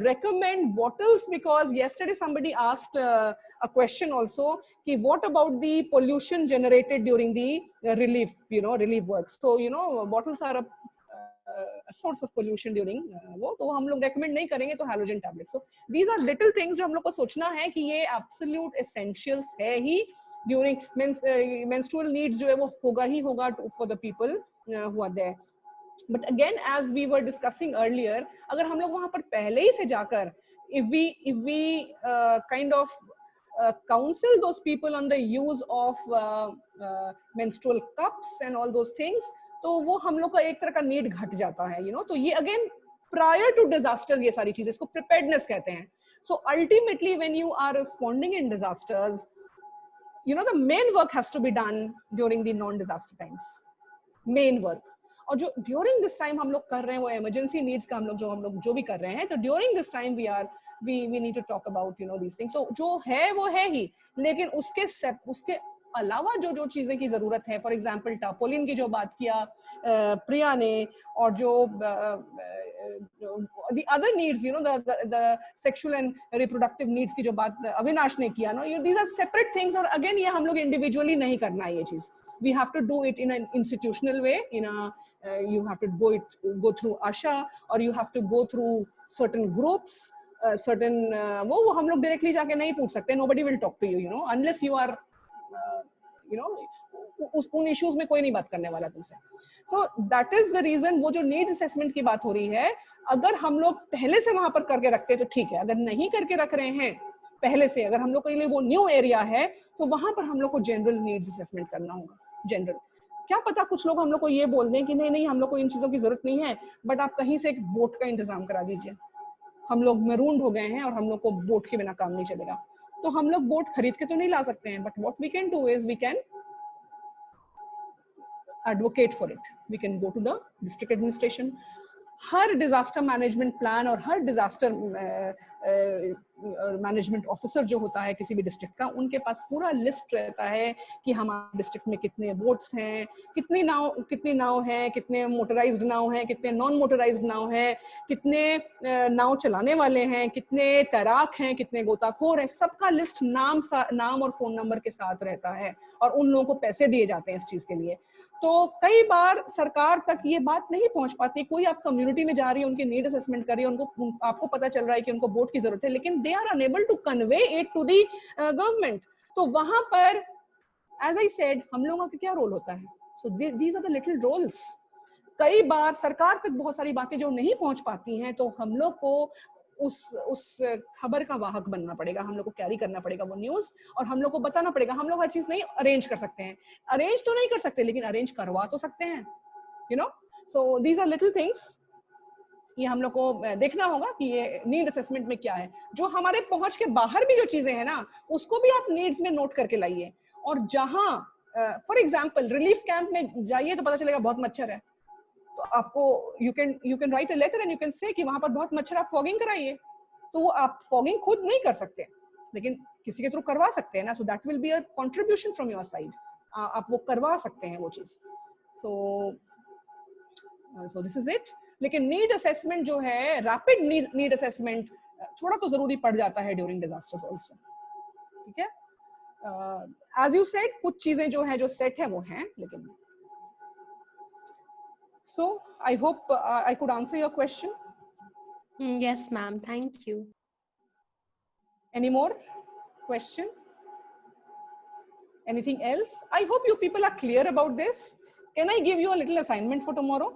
S1: recommend bottles, because yesterday somebody asked a question also कि what about the pollution generated during the relief work. So you know bottles are a source of pollution during वो, तो हम लोग recommend नहीं करेंगे तो halogen tablets. So these are little things जो हम लोग को सोचना है कि ये absolute essentials है ही during menstrual needs जो है वो होगा ही होगा for the people who are there. But again, as we were discussing earlier, अगर हम लोग वहाँ पर पहले ही से जाकर if we kind of counsel those people on the use of menstrual cups and all those things, तो वो हम लोग का एक तरह का नीड घट जाता है, तो ये अगेन प्रायर टू डिजास्टर्स ये सारी चीजें, इसको प्रिपेयर्डनेस कहते हैं. So ultimately when you are responding in disasters, the main work has to be done during the non disaster times, main work. और जो ड्यूरिंग दिस टाइम हम लोग कर रहे हैं वो इमरजेंसी नीड्स का हम लोग जो भी कर रहे हैं, तो during this time we need to talk about these things. So जो है वो है ही, लेकिन उसके अलावा जो चीजें की जरूरत है, फॉर एग्जांपल टार्पोलिन की जो बात किया प्रिया ने, और जो the other needs, the sexual and reproductive needs की जो बात अविनाश ने किया, these are separate things. और again ये हम लोग individually नहीं करना है ये चीज. We have to do it in an institutional way, you have to go through ASHA, or you have to go through certain groups, certain वो हम लोग directly जाके नहीं पूछ सकते. Nobody will talk to you, unless you are उन इश्यूज में कोई नहीं बात करने वाला तुमसे. So that is the reason वो जो नीड असेसमेंट की बात हो रही है, अगर हम लोग पहले से वहां पर करके रखते हैं तो ठीक है. अगर नहीं करके रख रहे हैं पहले से, अगर हम लोग के लिए वो न्यू एरिया है, तो वहां पर हम लोग को जनरल नीड्स असेसमेंट करना होगा. जनरल क्या पता कुछ लोग हम लोग को ये बोल दें कि नहीं हम लोग को इन चीजों की जरूरत नहीं है, बट आप कहीं से एक बोट का इंतजाम करा दीजिए. हम लोग मैरून हो गए हैं और हम लोग को बोट के बिना काम नहीं चलेगा, तो हम लोग बोट खरीद के तो नहीं ला सकते हैं, but what we can do is we can advocate for it. We can go to the district administration. Her disaster management plan और हर डिजास्टर मैनेजमेंट ऑफिसर जो होता है किसी भी डिस्ट्रिक्ट का, उनके पास पूरा लिस्ट रहता है कि हमारे डिस्ट्रिक्ट में कितने बोट्स हैं, कितनी नाव है, कितने मोटराइज्ड नाव हैं, कितने नॉन मोटराइज्ड नाव हैं, कितने नाव चलाने वाले हैं, कितने तैराक हैं, कितने गोताखोर हैं. सबका लिस्ट नाम और फोन नंबर के साथ रहता है, और उन लोगों को पैसे दिए जाते हैं इस चीज के लिए. तो कई बार सरकार तक ये बात नहीं पहुंच पाती. कोई आप कम्युनिटी में जा रही है, उनकी नीड असेसमेंट कर रही है, आपको पता चल रहा है कि उनको बोट की जरूरत है, लेकिन they are unable to convey it to the government. तो वहां पर एज आई सेड हम लोगों का क्या रोल होता है? So these are the little roles. कई बार सरकार तक बहुत सारी बातें जो नहीं पहुंच पाती हैं, तो हम लोग को उस खबर का वाहक बनना पड़ेगा, हम लोग को कैरी करना पड़ेगा वो न्यूज, और हम लोग को बताना पड़ेगा। हम लोग हर चीज नहीं अरेंज कर सकते हैं, अरेंज तो नहीं कर सकते, लेकिन अरेंज करवा तो सकते हैं, you know. So these are little things, ये हम लोग को देखना होगा कि ये नीड असेसमेंट में क्या है। जो हमारे पहुंच के बाहर भी जो चीजें हैं ना, उसको भी आप नीड्स में नोट करके लाइए। और जहां फॉर एग्जांपल रिलीफ कैंप में जाइए तो पता चलेगा बहुत मच्छर है, तो आपको you can write a letter and you can say कि वहां पर बहुत मच्छर, आप फॉगिंग कराइए। तो वो आप फॉगिंग खुद नहीं कर सकते, लेकिन किसी के थ्रू करवा सकते हैं ना, so that will be a contribution from your side, आप वो करवा सकते हैं वो चीज। सो दिस इज इट। लेकिन नीड असेसमेंट जो है, रैपिड नीड असेसमेंट थोड़ा तो जरूरी पड़ जाता है ड्यूरिंग डिजास्टर्स आल्सो, ठीक है। एज यू सेड, कुछ चीजें जो है जो सेट है वो हैं, लेकिन so I hope I could answer your question.
S8: Yes, ma'am. Thank you.
S1: Any more question? Anything else? I hope you people are clear about this. Can I give you a little assignment for tomorrow?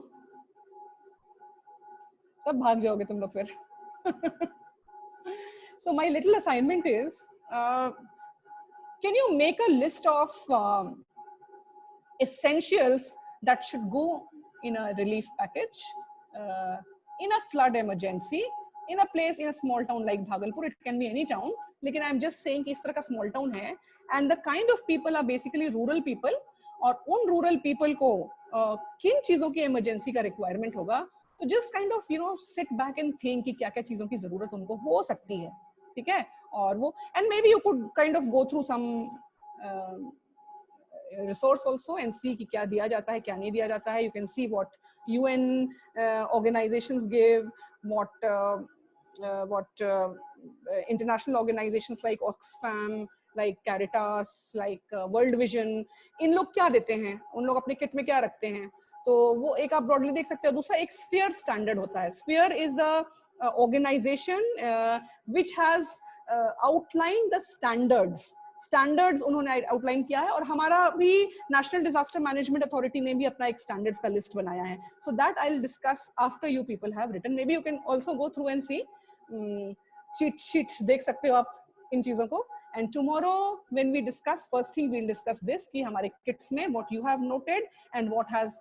S1: सब भाग जाओगे तुम लोग फिर। So my little assignment is, can you make a list of essentials that should go in a relief package, in a flood emergency, in a place, in a small town like Bhagalpur. It can be any town, लेकिन I'm just saying कि इस तरह का small town है, and the kind of people are basically rural people, और उन rural people को किन चीजों की emergency का requirement होगा, तो just kind of sit back and think कि क्या क्या चीजों की जरूरत उनको हो सकती है, ठीक है। और वो, and maybe you could kind of go through some resource also and see कि क्या दिया जाता है, क्या नहीं दिया जाता है। You can see what UN organizations give, what international organizations like Oxfam, like Caritas, like World Vision, इन लोग क्या देते हैं, उन लोग अपने किट में क्या रखते हैं, तो वो एक आप ब्रॉडली देख सकते हो। दूसरा एक स्फीयर स्टैंडर्ड होता है। Sphere is the organization which has outline the standards उन्होंने आउटलाइन किया है, और हमारा भी नेशनल डिजास्टर मैनेजमेंट अथॉरिटी ने भी अपना एक स्टैंडर्ड्स का लिस्ट बनाया है। So that I will discuss after you people have written. Maybe you can also go through and see, cheat sheet देख सकते हो आप इन चीजों को। And tomorrow when we discuss, first thing we'll discuss this कि हमारे kits में what you have noted and what has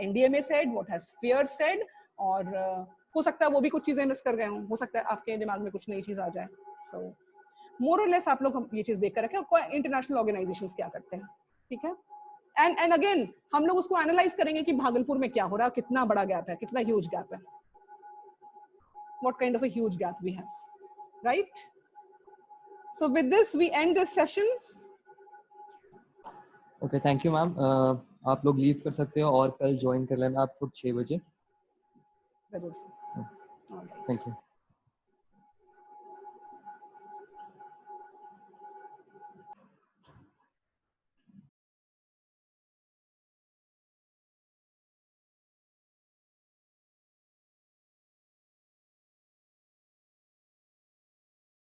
S1: NDMA said, what has FEAR said, और हो सकता है वो भी कुछ चीजें मिस कर गए हों, हो सकता है आपके दिमाग में कुछ नई चीज आ जाए। So more or less आप लोग ये चीज देख कर रखें, और इंटरनेशनल ऑर्गेनाइजेशंस क्या करते हैं, ठीक है। एंड अगेन हम लोग उसको एनालाइज करेंगे कि भागलपुर में क्या हो रहा है, कितना बड़ा गैप है, कितना ह्यूज गैप है, what kind of a huge gap we have, right? So with this we end this session.
S5: Okay, thank you ma'am. आप लोग लीव कर सकते हो और कल ज्वाइन कर लेना आप लोग 6 बजे।
S1: जरूर।
S5: Thank you.